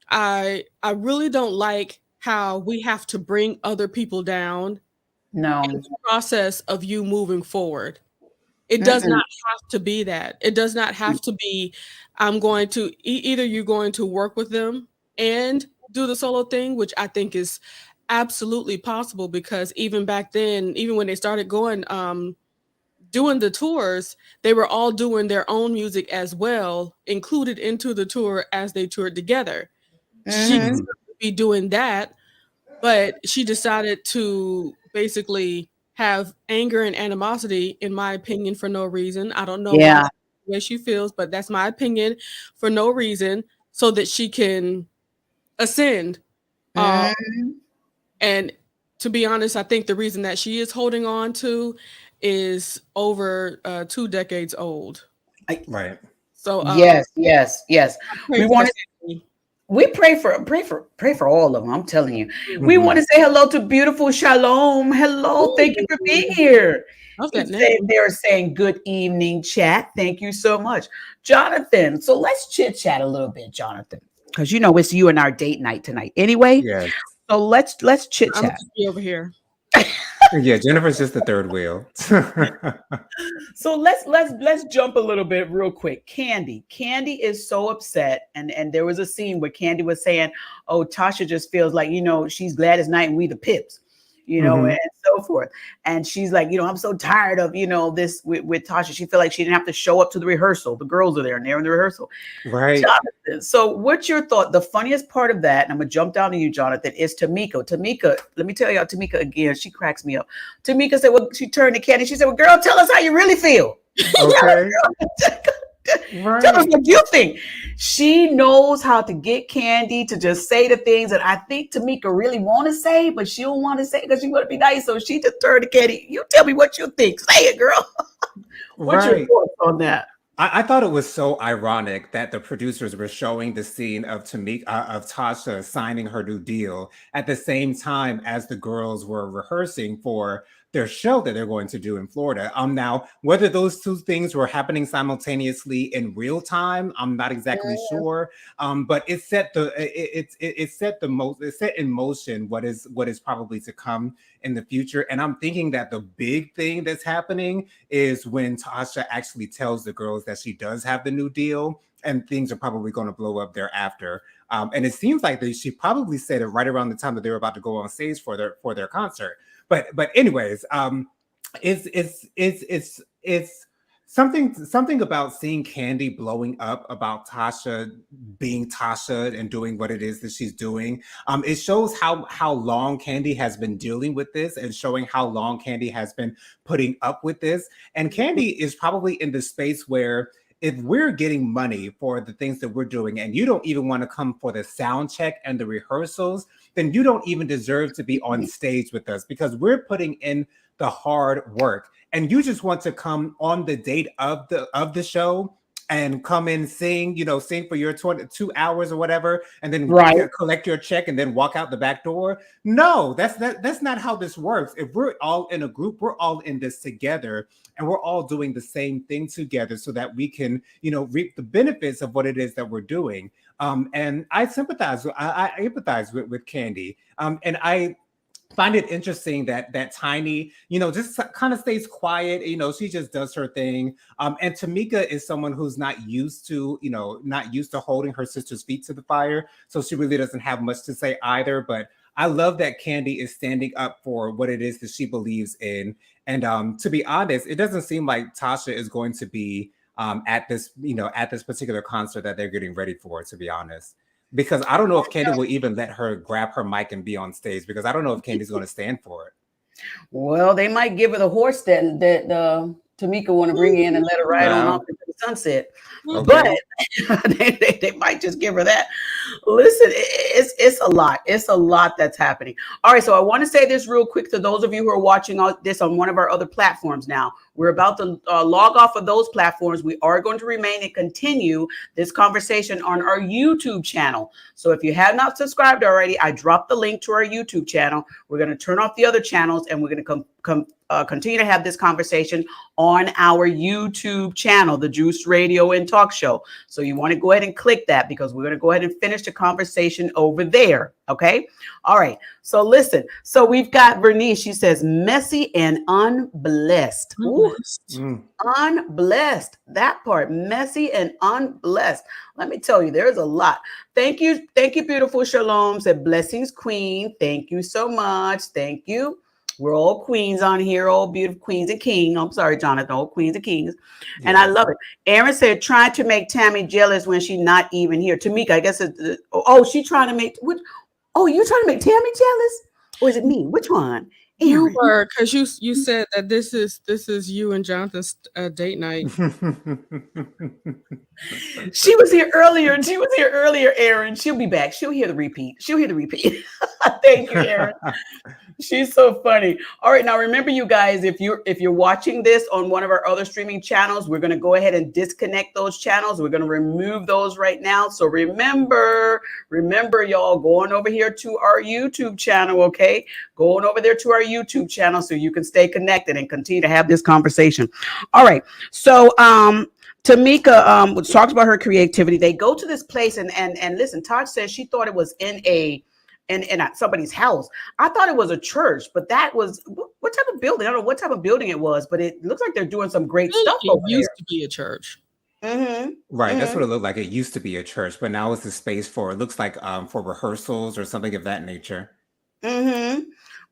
I really don't like how we have to bring other people down No. in the process of you moving forward. It does not have to be that. It does not have to be, I'm going to, either you're going to work with them and do the solo thing, which I think is absolutely possible, because even back then, even when they started going, doing the tours, they were all doing their own music as well, included into the tour as they toured together. She could be doing that, but she decided to basically have anger and animosity, in my opinion, for no reason. I don't know why, the way she feels, but that's my opinion, for no reason, so that she can ascend. And to be honest, I think the reason that she is holding on to is over 2 decades old. Right. So yes. We pray for all of them. I'm telling you. We want to say hello to beautiful Shalom. Hello. Thank you for being here. They're saying good evening, chat. Thank you so much, Jonathan. So let's chit chat a little bit, Jonathan. because you know it's you and our date night tonight. Anyway, Yes. so let's chit I'm gonna chat. just be over here. Yeah, Jennifer's just the third wheel. So let's jump a little bit real quick. Candy is so upset, and there was a scene where Candy was saying, "Oh, Tasha just feels like she's Gladys Knight and we the Pips." Hmm. And so forth. And she's like, I'm so tired of, this with Tasha. She felt like she didn't have to show up to the rehearsal. The girls are there and they're in the rehearsal. Right. Jonathan, so what's your thought? The funniest part of that, and I'm gonna jump down to you, Jonathan, is Tamika. Tamika, let me tell y'all, Tamika again, she cracks me up. Tamika said, well, she turned to Candy. She said, well, girl, tell us how you really feel. Okay. Tell us Right. what you think. She knows how to get Candy to just say the things that I think Tamika really want to say, but she don't want to say because she want to be nice. So she just turned to Candy. You tell me what you think. Say it, girl. What's your Right. thoughts on that? I thought it was so ironic that the producers were showing the scene of of Tasha signing her new deal at the same time as the girls were rehearsing for their show that they're going to do in Florida. Now whether those two things were happening simultaneously in real time, I'm not exactly sure. But it set in motion what is probably to come in the future. And I'm thinking that the big thing that's happening is when Tasha actually tells the girls that she does have the new deal, and things are probably going to blow up thereafter. And it seems like she probably said it right around the time that they were about to go on stage for their concert. But anyways, it's something about seeing Candy blowing up about Tasha being Tasha and doing what it is that she's doing. It shows how long Candy has been dealing with this, and showing how long Candy has been putting up with this. And Candy is probably in the space where, if we're getting money for the things that we're doing and you don't even want to come for the sound check and the rehearsals, then you don't even deserve to be on stage with us, because we're putting in the hard work. And you just want to come on the date of the show and come in, sing for your 22 hours or whatever, and then Right. collect your check and then walk out the back door. No, that's not how this works. If we're all in a group, we're all in this together, and we're all doing the same thing together so that we can, reap the benefits of what it is that we're doing. And I sympathize, I empathize with Candy. And I find it interesting that Tiny, just kind of stays quiet. She just does her thing. And Tamika is someone who's not used to holding her sister's feet to the fire. So she really doesn't have much to say either. But I love that Candy is standing up for what it is that she believes in. And to be honest, it doesn't seem like Tasha is going to be at this particular concert that they're getting ready for, to be honest. Because I don't know if Candy will even let her grab her mic and be on stage, because I don't know if Candy's going to stand for it. Well, they might give her the horse that Tamika want to bring in and let her ride on off Wow. into the sunset. Okay. But they might just give her that. Listen, it's a lot. It's a lot that's happening. All right, so I want to say this real quick to those of you who are watching this on one of our other platforms now. We're about to log off of those platforms. We are going to remain and continue this conversation on our YouTube channel. So if you have not subscribed already, I dropped the link to our YouTube channel. We're going to turn off the other channels, and we're going to continue to have this conversation on our YouTube channel, the Juice Radio and Talk Show. So you want to go ahead and click that, because we're going to go ahead and finish the conversation over there. Okay. All right. So listen. So we've got Bernice. She says, messy and unblessed. Ooh, unblessed. That part, messy and unblessed. Let me tell you, there's a lot. Thank you, beautiful Shalom. Said, blessings, Queen. Thank you so much. Thank you. We're all queens on here, all beautiful queens and kings. I'm sorry, Jonathan, all queens and kings. And I love it. Aaron said, trying to make Tammy jealous when she's not even here. Tamika, I guess she trying to make what? Oh, you trying to make Tammy jealous? Or is it me? Which one? You were, because you said that this is you and Jonathan's date night. She was here earlier. Aaron. She'll be back. She'll hear the repeat. Thank you, Aaron. She's so funny. All right, now remember, you guys, if you're watching this on one of our other streaming channels, we're going to go ahead and disconnect those channels. We're going to remove those right now. So remember, y'all, going over here to our YouTube channel, okay? Going over there to our YouTube channel so you can stay connected and continue to have this conversation. All right. So Tamika talks about her creativity. They go to this place and listen, Todd says she thought it was in somebody's house. I thought it was a church, but that was what type of building? I don't know what type of building it was, but it looks like they're doing some great stuff over there. It used to be a church. Mm-hmm. Right, that's Mm-hmm. what it looked like. It used to be a church, but now it's a space for, it looks like, for rehearsals or something of that nature. Mm-hmm.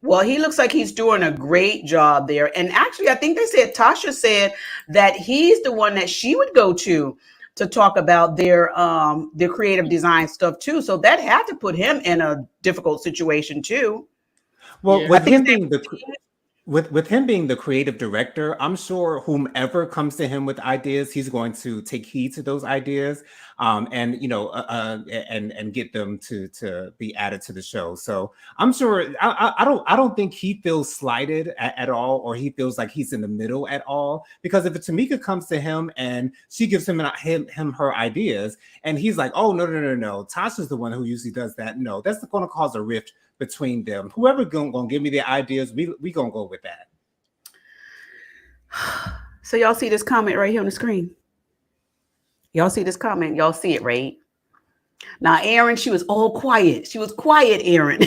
Well, he looks like he's doing a great job there. And actually, I think they said Tasha said that he's the one that she would go to talk about their creative design stuff too. So that had to put him in a difficult situation too. Well, Yeah. I with think him his being the with him being the creative director, I'm sure whomever comes to him with ideas, he's going to take heed to those ideas, and and get them to be added to the show. So I'm sure I don't think he feels slighted at all, or he feels like he's in the middle at all. Because if Tamika comes to him and she gives him her ideas, and he's like, oh no, Tasha's the one who usually does that. No, that's going to cause a rift between them. Whoever gonna give me the ideas, we gonna go with that. So y'all see this comment right here on the screen. Y'all see this comment? Y'all see it, right? Now, Erin, she was all quiet. She was quiet, Erin.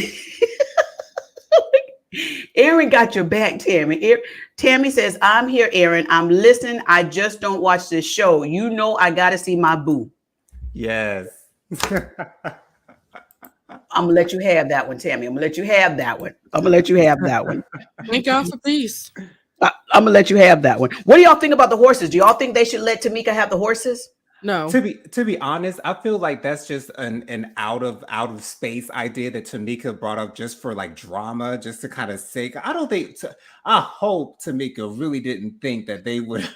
Erin got your back, Tammy. Tammy says, I'm here, Erin. I'm listening. I just don't watch this show. You know I gotta see my boo. Yes. I'm gonna let you have that one, Tammy. I'm gonna let you have that one. I'm gonna let you have that one. Thank God for peace. I'm gonna let you have that one. What do y'all think about the horses? Do y'all think they should let Tamika have the horses? No. To be honest, I feel like that's just an out of space idea that Tamika brought up just for like drama, just to kind of sake. I don't think. I hope Tamika really didn't think that they would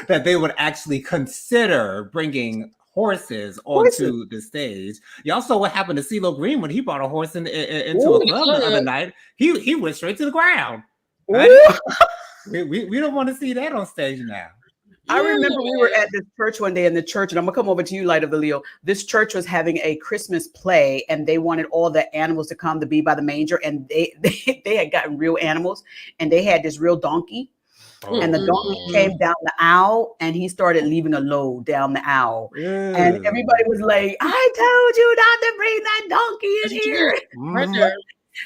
that they would actually consider bringing horses onto the stage. Y'all saw what happened to CeeLo Green when he brought a horse into a club the other night. He went straight to the ground. Right? We don't want to see that on stage now. I remember we were at this church one day in the church, and I'm gonna come over to you, Light of the Leo. This church was having a Christmas play, and they wanted all the animals to come to be by the manger, and they had gotten real animals, and they had this real donkey. And the donkey came down the aisle, and he started leaving a load down the aisle. And everybody was like, I told you not to bring that donkey in here. Right there.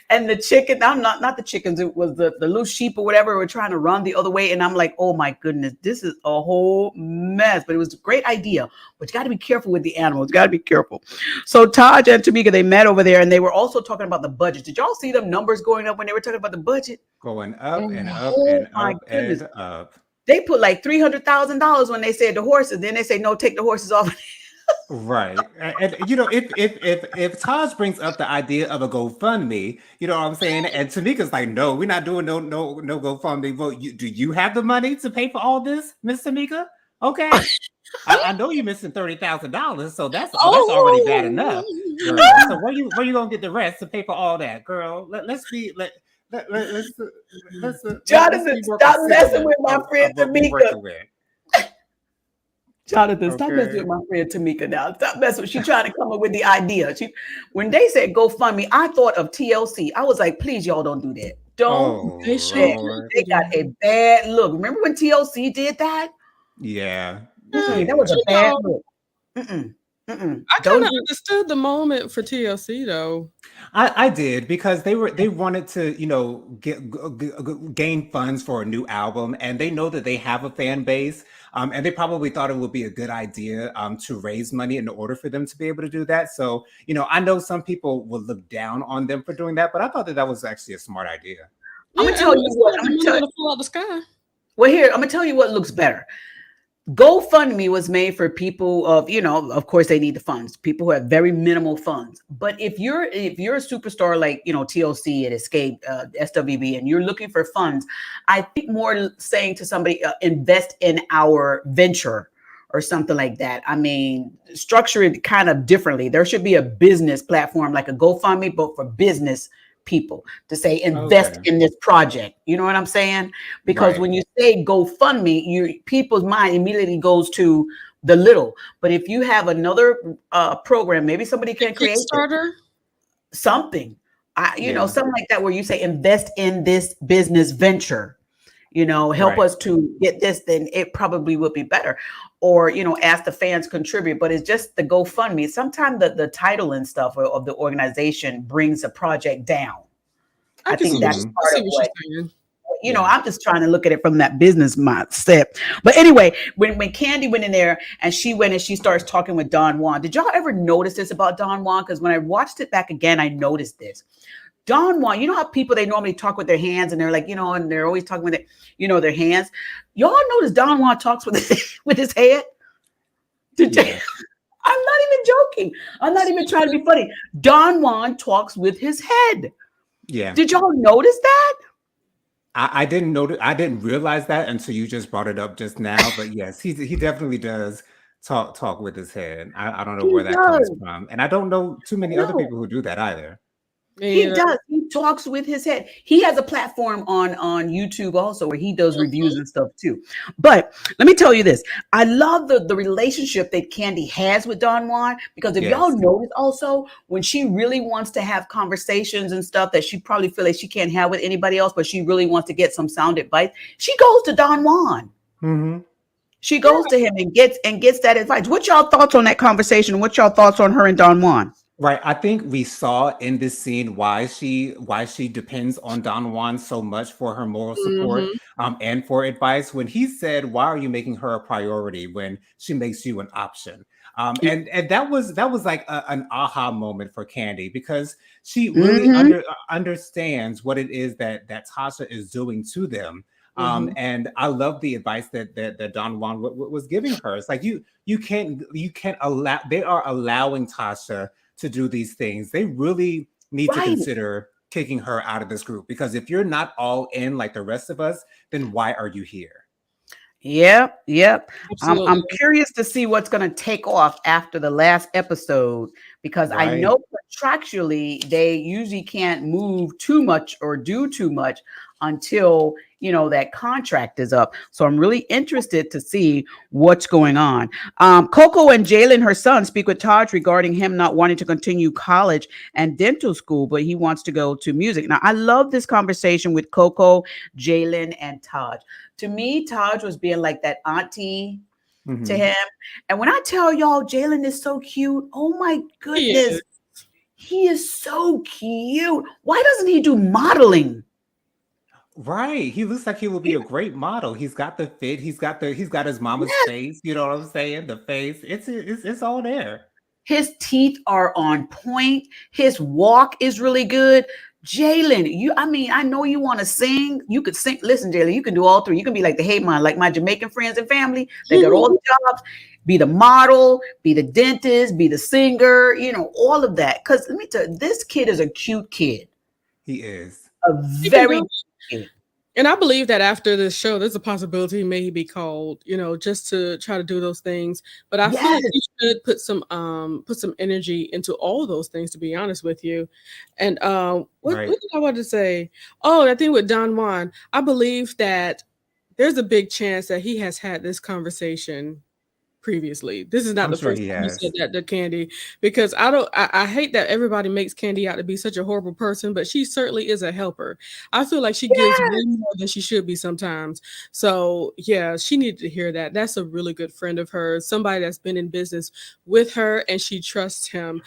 And the chicken, I'm not the chickens, it was the little sheep or whatever were trying to run the other way. And I'm like, oh my goodness, this is a whole mess. But it was a great idea. But you got to be careful with the animals. You got to be careful. So Taj and Tamika, they met over there, and they were also talking about the budget. Did y'all see them numbers going up when they were talking about the budget? Going up and up and up. They put like $300,000 when they said the horses. Then they say, no, take the horses off. Right. And if Taj brings up the idea of a GoFundMe, you know what I'm saying? And Tamika's like, no, we're not doing no GoFundMe. Well, do you have the money to pay for all this, Miss Tamika? Okay. I know you're missing $30,000, so that's already bad enough. Girl. So where you gonna get the rest to pay for all that, girl? Let's Jonathan, stop messing with my friend Tamika. Jonathan, stop messing with my friend Tamika now. Stop messing with. She trying to come up with the idea. When they said GoFundMe, I thought of TLC. I was like, please, y'all don't do that. Don't. They got a bad look. Remember when TLC did that? Yeah. That was a bad look. I kind of understood the moment for TLC though. I did, because they wanted to, gain funds for a new album, and they know that they have a fan base, and they probably thought it would be a good idea to raise money in order for them to be able to do that. So, I know some people will look down on them for doing that, but I thought that was actually a smart idea. I'm gonna tell you what. I'm gonna fall out the sky. Well, here I'm gonna tell you what looks better. GoFundMe was made for people of course they need the funds, people who have very minimal funds. But if you're a superstar like, TLC and Xscape, SWV, and you're looking for funds, I think more saying to somebody, invest in our venture or something like that. I mean, structure it kind of differently. There should be a business platform like a GoFundMe, but for business people to say invest in this project. You know what I'm saying? Because when you say GoFundMe, people's mind immediately goes to the little. But if you have another program, maybe somebody can create something, something like that, where you say invest in this business venture. help Right. us to get this, then it probably would be better. Or, ask the fans contribute. But it's just the GoFundMe. Sometimes the title and stuff of the organization brings a project down. I I can think see what that's Hmm. I part see of what what, you're saying. Yeah. I'm just trying to look at it from that business mindset. But anyway, when Candy went in there and she went and she starts talking with Don Juan, did y'all ever notice this about Don Juan? Because when I watched it back again, I noticed this. Don Juan, you know how people, they normally talk with their hands and they're like, and they're always talking with their hands. Y'all notice Don Juan talks with with his head? Did you- Yeah. I'm not even joking. I'm not even trying to be funny. Don Juan talks with his head. Yeah. Did y'all notice that? I didn't notice. I didn't realize that until you just brought it up just now. But yes, he definitely does talk with his head. I don't know He where that comes does. from, and I don't know too many other No. people who do that either. Me He either. does. He talks with his head. He has a platform on YouTube also where he does reviews and stuff too. But let me tell you this. I love the relationship that Candy has with Don Juan, because if y'all Yes. notice also, when she really wants to have conversations and stuff that she probably feel like she can't have with anybody else, but she really wants to get some sound advice, she goes to Don Juan. Hmm. She goes to him and gets that advice. What y'all thoughts on that conversation? What y'all thoughts on her and Don Juan? Right. I think we saw in this scene why she depends on Don Juan so much for her moral support, Mm-hmm. and for advice. When he said, "Why are you making her a priority when she makes you an option?" And that was like an aha moment for Candy, because she really Mm-hmm. understands what it is that Tasha is doing to them. Mm-hmm. And I love the advice that Don Juan was giving her. It's like you can't allow, they are allowing Tasha to do these things. They really need to Right. consider kicking her out of this group, because if you're not all in like the rest of us, then why are you here? Yep, yep. I'm Absolutely. curious to see what's going to take off after the last episode, because I Right. know contractually they usually can't move too much or do too much until that contract is up. So I'm really interested to see what's going on. Coco and Jalen, her son, speak with Taj regarding him not wanting to continue college and dental school, but he wants to go to music. Now I love this conversation with Coco, Jalen, and Taj. To me, Taj was being like that auntie to Hmm. him. And when I tell y'all, Jalen is so cute. Oh my He goodness. is. He is so cute. Why doesn't he do modeling? Right. He looks like he would be a great model. He's got the fit. He's got his mama's Yes. face. You know what I'm saying? The face. It's all there. His teeth are on point. His walk is really good. Jalen, I know you want to sing. You could sing. Listen, Jalen, you can do all three. You can be like the hey man, like my Jamaican friends and family. They got all the jobs. Be the model, be the dentist, be the singer, all of that. Because let me tell you, this kid is a cute kid. He is. A He can do very it. cute kid. And I believe that after this show, there's a possibility he may be called, just to try to do those things. But I feel like Yes. he should put some energy into all those things, to be honest with you. And what Right. did I want to say? Oh, that thing with Don Juan. I believe that there's a big chance that he has had this conversation previously. This is not I'm the sure first he time he said has. that to Candy, because I hate that everybody makes Candy out to be such a horrible person, but she certainly is a helper. I feel like she gives way Yes. more than she should be sometimes. So yeah, she needed to hear that. That's a really good friend of hers, somebody that's been in business with her, and she trusts him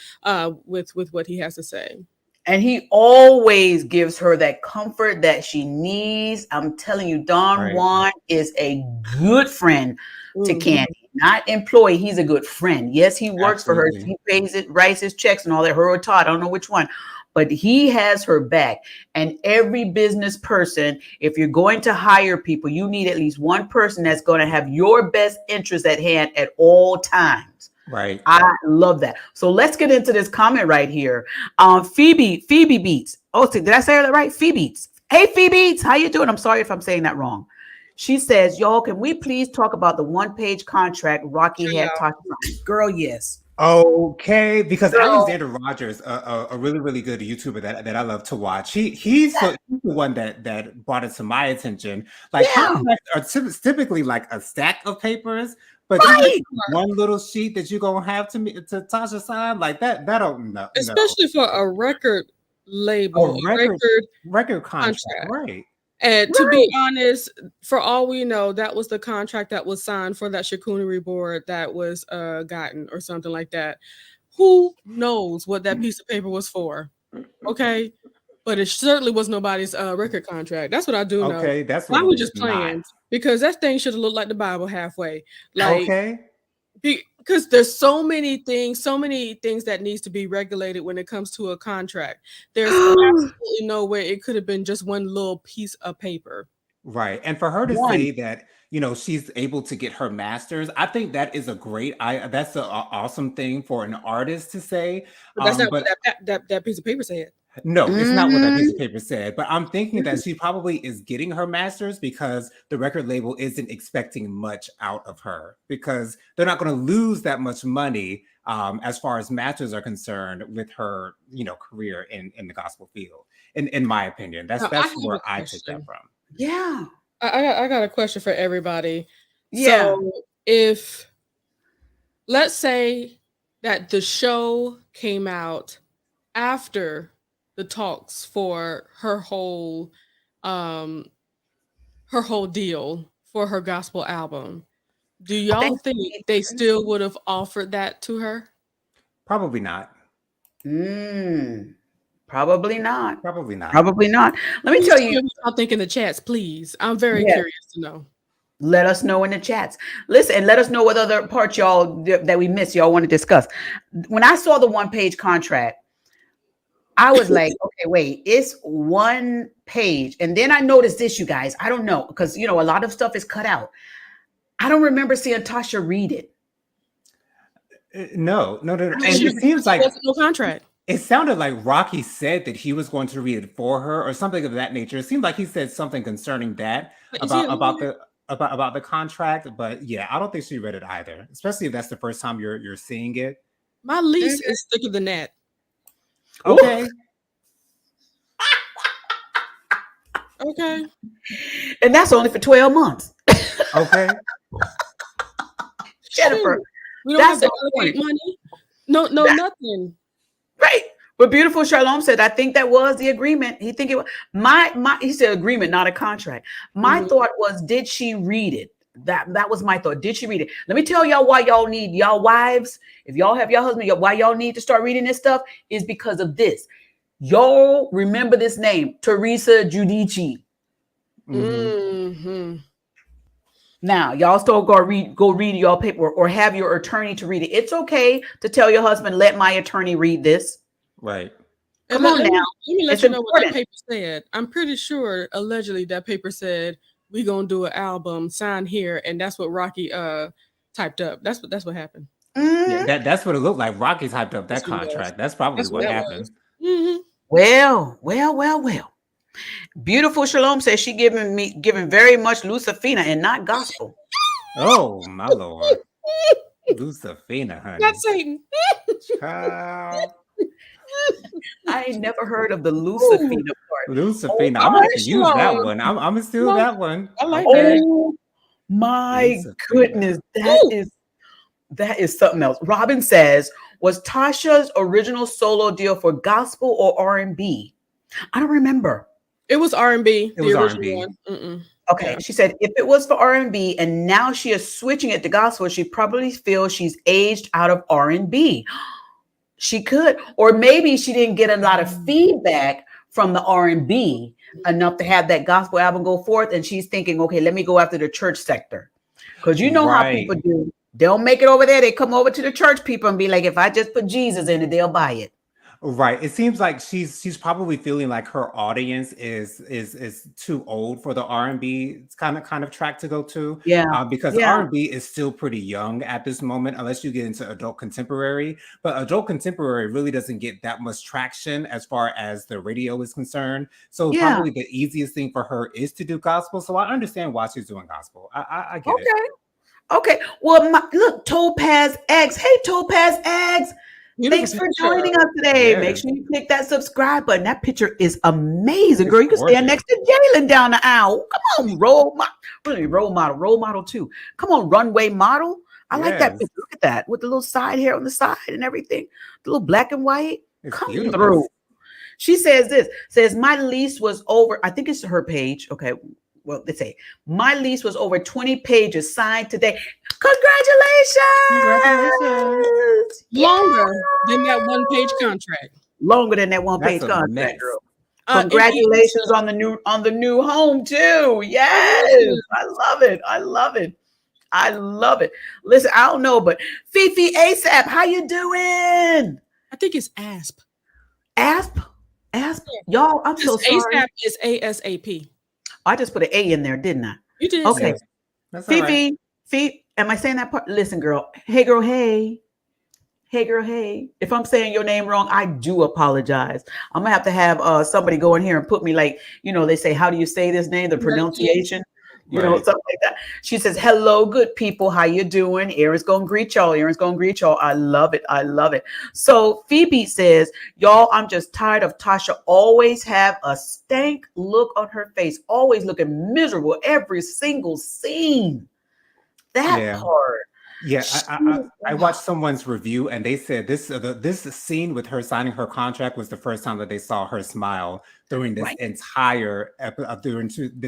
with what he has to say. And he always gives her that comfort that she needs. I'm telling you, Don Right. Juan is a good friend to Mhm. Candy, not employee. He's a good friend. Yes, he works for her. Absolutely. He pays it, writes his checks and all that. Her or Todd, I don't know which one, but he has her back. And every business person, if you're going to hire people, you need at least one person that's going to have your best interest at hand at all times. Right. I love that. So let's get into this comment right here. Phoebe Beats. Oh, did I say that right? Phoebe Beats. Hey, Phoebe Beats, how you doing? I'm sorry if I'm saying that wrong. She says, y'all, can we please talk about the one-page contract Rocky had Child. talked about? Girl, yes. Okay, because Girl, Alexander Rogers, a really really good YouTuber that I love to watch. He's the one that brought it to my attention. Like yeah, contracts are typically like a stack of papers, but just right. one little sheet that you're gonna have to Tasha sign like that. That don't no Especially for a record a label, a record record record contract, contract. right? And to be Right. honest, for all we know, that was the contract that was signed for that charcuterie board that was gotten or something like that. Who knows what that piece of paper was for? Okay. But it certainly was nobody's record contract. That's what I do know. Okay, that's what Mine it was is just not. plans because that thing should have looked like the Bible halfway. Like Okay. because there's so many things that needs to be regulated when it comes to a contract. There's absolutely no way it could have been just one little piece of paper. Right. And for her to One. say that, she's able to get her master's, I think that is a great that's an awesome thing for an artist to say. But that's not what But that piece of paper said. no, it's not what that piece Mm, of paper said. But I'm thinking that she probably is getting her master's because the record label isn't expecting much out of her because they're not going to lose that much money as far as masters are concerned with her, career in the gospel field. In my opinion, Now, I that's have a where I take that question. from. yeah. I got a question for everybody. Yeah. So if let's say that the show came out after the talks for um her whole deal for her gospel album, do I y'all think. think they still would have offered that to her? Probably not. Mm, probably not. Probably not. Probably not. Let me Please tell tell you. me what y'all think in the chats, please. I'm very Yeah. curious to know. Let us know in the chats. Listen, and let us know what other parts y'all that we missed y'all want to discuss. When I saw the one-page contract, I was like, okay, wait, it's one page. And then I noticed this, you guys. I don't know, because a lot of stuff is cut out. I don't remember seeing Tasha read it. No, no, no, no. I don't And She it remember. seems like wasn't no contract. it sounded like Rocky said that he was going to read it for her or something of that nature. It seemed like he said something concerning that But you see about it about over the about the contract. But yeah, I don't think she read it either, especially if that's the first time you're seeing it. my lease is thicker than that. Ooh. Okay, Okay. And that's only for 12 months. okay, Jennifer, Shoot. We don't have that's to the allocate point. money. No, no, That, nothing. right. But beautiful Shalom said, I think that was the agreement. He think it was my he said agreement, not a contract. My Mhm. thought was, did she read it? That was my thought. Did she read it? Let me tell y'all why y'all need y'all wives. If y'all have your husband, why y'all need to start reading this stuff is because of this. Y'all remember this name, Teresa Giudice. hmm Mhm. Now, y'all still go read your paper or have your attorney to read it. It's okay to tell your husband, let my attorney read this. right, And Come on now. let me let It's you know what that important. paper said. I'm pretty sure allegedly that paper said we gonna do an album, sign here, and that's what Rocky typed up. That's what happened. yeah. Mhm. That's what it looked like. Rocky typed up that That's what it was. contract. That's probably That's what what that happened. was. Hmm. Well, well, well, well. Beautiful Shalom says she giving very much Lucifina and not gospel. Oh my lord, Lucifina, Not honey, Satan. child. I ain't never heard of the Ooh, Lucifina part. Oh Lucifina. I'm gonna my, have okay, to use that Shalom. one. I'm gonna steal Like, that one. I like that. Okay. oh my Lucifina. goodness. That Ooh, is that is something else. Robin says, was Tasha's original solo deal for gospel or R&B? I don't remember. it was R&B, It the was original R&B. one. Mm-mm. Okay, Yeah. she said if it was for R&B and now she is switching it to gospel, she probably feels she's aged out of R&B. She could, or maybe she didn't get a lot of feedback from the R&B enough to have that gospel album go forth, and she's thinking, okay, let me go after the church sector, because you know how people Right. do. They'll make it over there. They come over to the church people and be like, if I just put Jesus in it, they'll buy it. Right. It seems like she's probably feeling like her audience is too old for the R&B kind of track to go to, Yeah, because yeah, R&B is still pretty young at this moment, unless you get into adult contemporary. But adult contemporary really doesn't get that much traction as far as the radio is concerned. So yeah. probably the easiest thing for her is to do gospel. So I understand why she's doing gospel. I get it. Okay, okay. Well, look, Topaz Eggs. Hey, Topaz Eggs. Beautiful Thanks for picture. joining us today. Make Yes, sure you click that subscribe button. That picture is amazing, it's girl. You can stand gorgeous. next to Jalen down the aisle. Come on, role model too. Come on, runway model. I like that Yes, picture. Look at that with the little side hair on the side and everything. The little black and white. it's Come beautiful. through. She says this, says my lease was over, I think it's her page. Okay. Well, let's say my lease was over 20 pages signed today. Congratulations. Congratulations. Longer than Yeah. that one-page contract. Longer than that one That's page a contract, mess. girl. And Congratulations on the new home too. Yes. I love it. I love it. I love it. Listen, I don't know, but Fifi ASAP, how you doing? I think it's ASP. Asp? Asp? Y'all, I'm so Because sorry. ASAP is ASAP. I just put an A in there, didn't I? You did say Okay. Yes, that's all right. Fifi, Fifi, am I saying that part? Listen, girl. Hey, girl, hey. Hey, girl, hey. If I'm saying your name wrong, I do apologize. I'm going to have somebody go in here and put me like, they say, how do you say this name? The pronunciation, Right. something like that. She says, hello, good people. How you doing? Aaron's going to greet y'all. Aaron's going to greet y'all. I love it. I love it. So Phoebe says, y'all, I'm just tired of Tasha always have a stank look on her face, always looking miserable every single scene. That Yeah. part. Yeah, I watched someone's review and they said this scene with her signing her contract was the first time that they saw her smile during this Right. this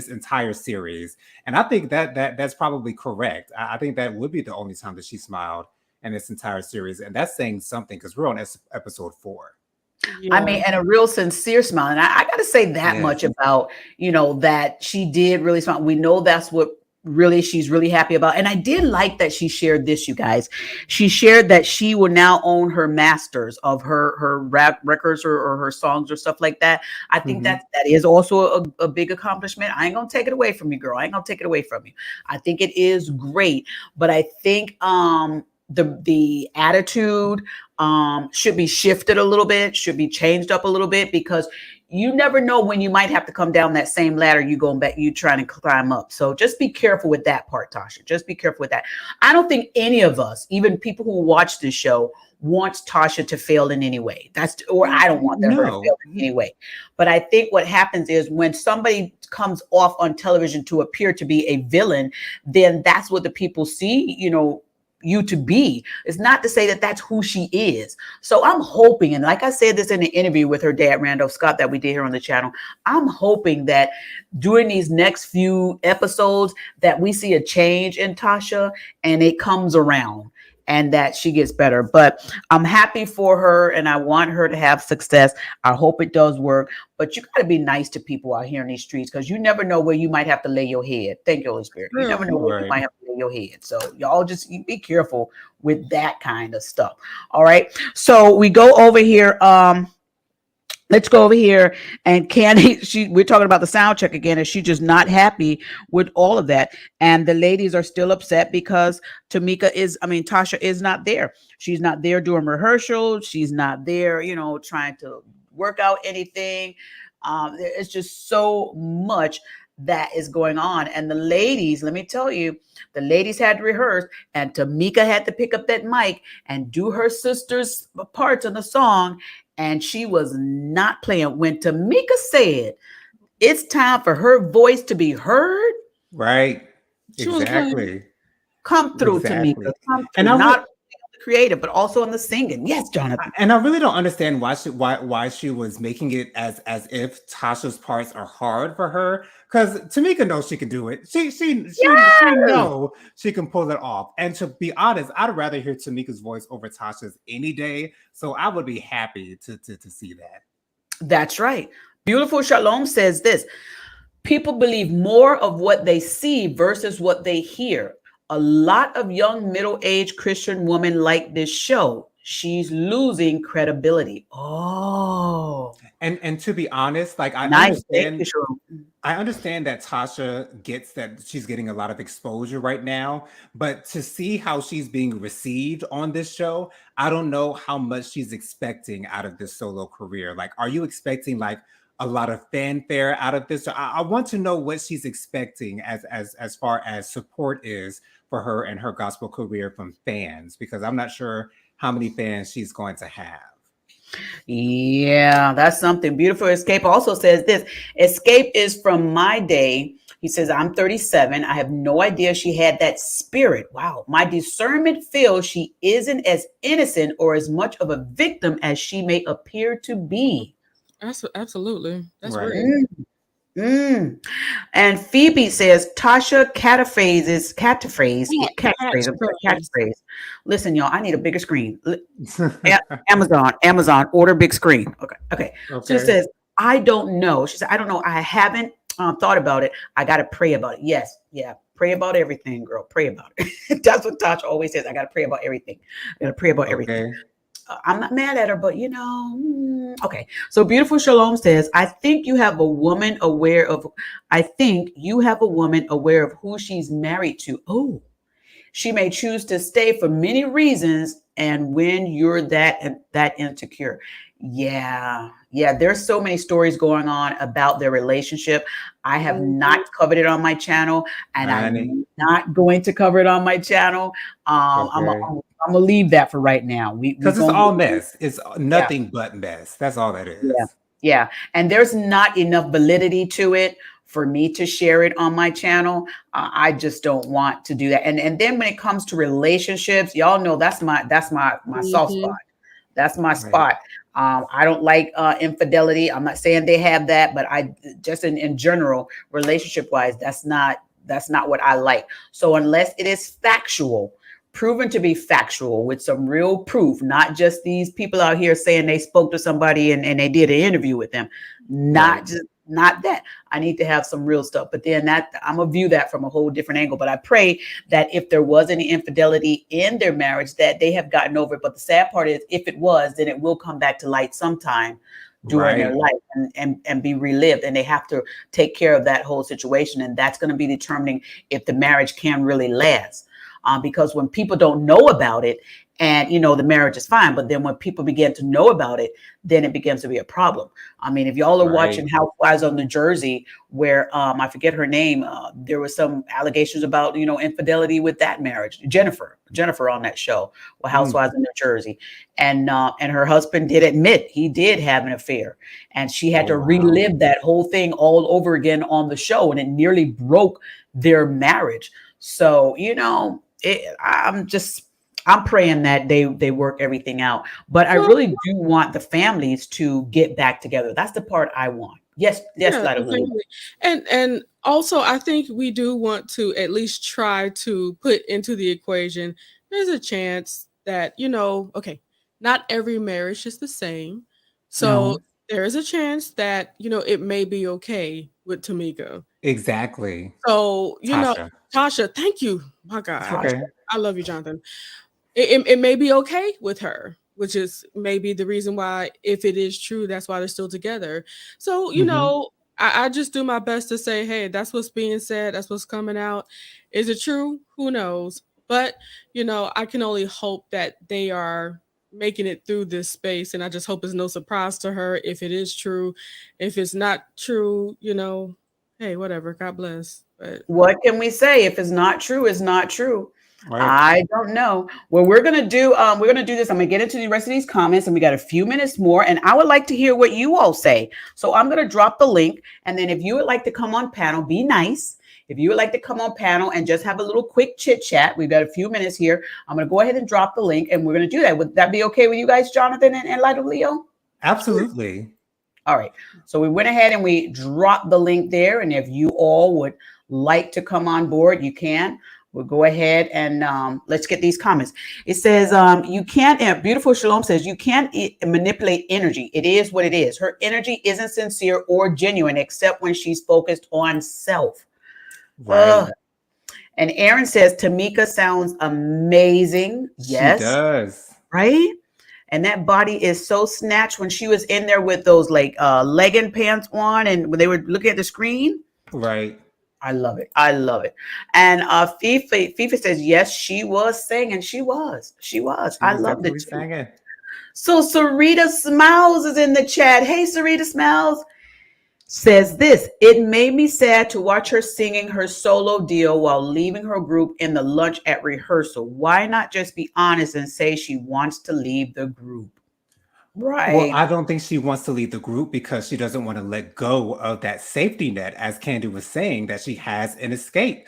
entire series, and I think that's probably correct. I think that would be the only time that she smiled in this entire series, and that's saying something because we're on episode 4. I mean, and a real sincere smile. And I got to say that much Yes. about, that she did really smile. We know that's what really she's really happy about. And I did like that she shared this, you guys. She shared that she will now own her masters of her rap records or her songs or stuff like that. I think Mhm. that is also a big accomplishment. I ain't gonna take it away from you, girl. I ain't gonna take it away from you. I think it is great, but I think the attitude should be shifted a little bit, should be changed up a little bit, because you never know when you might have to come down that same ladder you going back, you trying to climb up. So just be careful with that part, Tasha. Just be careful with that. I don't think any of us, even people who watch this show, wants Tasha to fail in any way. Or I don't want her to No. fail in any way. But I think what happens is when somebody comes off on television to appear to be a villain, then that's what the people see, you to be. It's not to say that that's who she is. So I'm hoping, and like I said this in an interview with her dad, Randolph Scott, that we did here on the channel, I'm hoping that during these next few episodes that we see a change in Tasha and it comes around and that she gets better. But I'm happy for her and I want her to have success. I hope it does work. But you got to be nice to people out here in these streets because you never know where you might have to lay your head. Thank you, Holy Spirit. You never know where you might have to lay your head. So y'all just be careful with that kind of stuff. All right. So we go over here. Let's go over here and Candy, we're talking about the sound check again, and she's just not happy with all of that. And the ladies are still upset because Tasha is not there. She's not there doing rehearsals. She's not there, trying to work out anything. It's just so much that is going on. And the ladies, let me tell you, the ladies had to rehearse, and Tamika had to pick up that mic and do her sister's parts on the song. And she was not playing. When Tamika said it's time for her voice to be heard, Right. she wasn't playing. Exactly. come through, Exactly. Tamika. Come through. And Not only the creative, but also on the singing. Yes, Jonathan. And I really don't understand why she was making it as if Tasha's parts are hard for her. Because Tamika knows she can do it. She know she can pull it off. And to be honest, I'd rather hear Tamika's voice over Tasha's any day. So I would be happy to see that. That's right. Beautiful Shalom says this. People believe more of what they see versus what they hear. A lot of young middle-aged Christian women like this show. She's losing credibility. Oh. And to be honest, like I Nice. understand that Tasha gets that she's getting a lot of exposure right now, but to see how she's being received on this show, I don't know how much she's expecting out of this solo career. Like, are you expecting like a lot of fanfare out of this? I want to know what she's expecting as far as support is for her and her gospel career from fans, because I'm not sure how many fans she's going to have. Yeah, that's something. Beautiful Xscape also says this. Xscape is from my day. He says, I'm 37. I have no idea she had that spirit. Wow. My discernment feels she isn't as innocent or as much of a victim as she may appear to be. Absolutely. That's Right. real. Mm. And Phoebe says Tasha Yeah, catchphrase, catchphrase. catchphrase. Listen, y'all, I need a bigger screen. Amazon, order big screen. Okay. So it Okay. says, I don't know. She said, I don't know. I haven't thought about it. I got to pray about it. Yes, yeah. Pray about everything, girl. Pray about it. That's what Tasha always says. I got to pray about everything. I got to pray about everything. Okay. I'm not mad at her, but okay. So beautiful Shalom says, I think you have a woman aware of who she's married to. Oh, she may choose to stay for many reasons. And when you're that insecure, yeah, there's so many stories going on about their relationship. I have Mhm. not covered it on my channel, and Honey. I'm not going to cover it on my channel. Okay. I'm gonna leave that for right now. We Because it's gonna all mess. It's yeah. nothing but mess. That's all that Yeah. is. Yeah. And there's not enough validity to it for me to share it on my channel. I just don't want to do that. And then when it comes to relationships, y'all know that's my soft spot. Mhm. That's my Right. spot. I don't like infidelity. I'm not saying they have that, but I just in general, relationship wise, that's not what I like. So unless it is factual, proven to be factual with some real proof, not just these people out here saying they spoke to somebody and they did an interview with them, Right. not that. I need to have some real stuff. But then that I'm gonna view that from a whole different angle. But I pray that if there was any infidelity in their marriage, that they have gotten over it. But the sad part is, if it was, then it will come back to light sometime during their Right. life and be relived. And they have to take care of that whole situation. And that's going to be determining if the marriage can really last. Because when people don't know about it, and the marriage is fine, but then when people begin to know about it, then it begins to be a problem. I mean, if y'all are Right. watching Housewives of New Jersey, where I forget her name, there was some allegations about infidelity with that marriage. Jennifer on that show, well, Mm. Housewives of New Jersey, and her husband did admit he did have an affair, and she had Oh, to wow. relive that whole thing all over again on the show, and it nearly broke their marriage. So I'm praying that they work everything out. But I Well, really do want the families to get back together. That's the part I want. Yes, yeah, Lida the Lily. family. And also I think we do want to at least try to put into the equation there's a chance that, okay, not every marriage is the same. So No. there is a chance that, it may be okay with Tamika. Exactly. So, Tasha. Tasha, thank you. My It's God. Tasha. okay. I love you, Jonathan. It may be okay with her, which is maybe the reason why, if it is true, that's why they're still together. So, Hmm. I just do my best to say, hey, that's what's being said, that's what's coming out. Is it true? Who knows? But, I can only hope that they are making it through this space. And I just hope it's no surprise to her if it is true. If it's not true, hey, whatever. God bless. But What can we say? If it's not true, it's not true. Right. I don't know. Well, we're gonna do this. I'm gonna get into the rest of these comments, and we got a few minutes more. And I would like to hear what you all say. So I'm gonna drop the link, and then if you would like to come on panel, be nice. If you would like to come on panel and just have a little quick chit chat, we've got a few minutes here. I'm gonna go ahead and drop the link, and we're gonna do that. Would that be okay with you guys, Jonathan and Light of Leo? Absolutely. All right. So we went ahead and we dropped the link there. And if you all would like to come on board, you can. We'll go ahead and let's get these comments. It says, you can't, beautiful Shalom says, you can't manipulate energy. It is what it is. Her energy isn't sincere or genuine, except when she's focused on self. Right. And Aaron says, Tamika sounds amazing. She Yes. does. Right. And that body is so snatched when she was in there with those like legging pants on and when they were looking at the screen. Right. I love it. I love it. And FIFA says, yes, she was singing. She was. She was. She I was loved it definitely too. singing. So Sarita Smiles is in the chat. Hey, Sarita Smiles says this. It made me sad to watch her singing her solo deal while leaving her group in the lunch at rehearsal. Why not just be honest and say she wants to leave the group? Well, Right. I don't think she wants to leave the group because she doesn't want to let go of that safety net, as Candy was saying, that she has in Escape.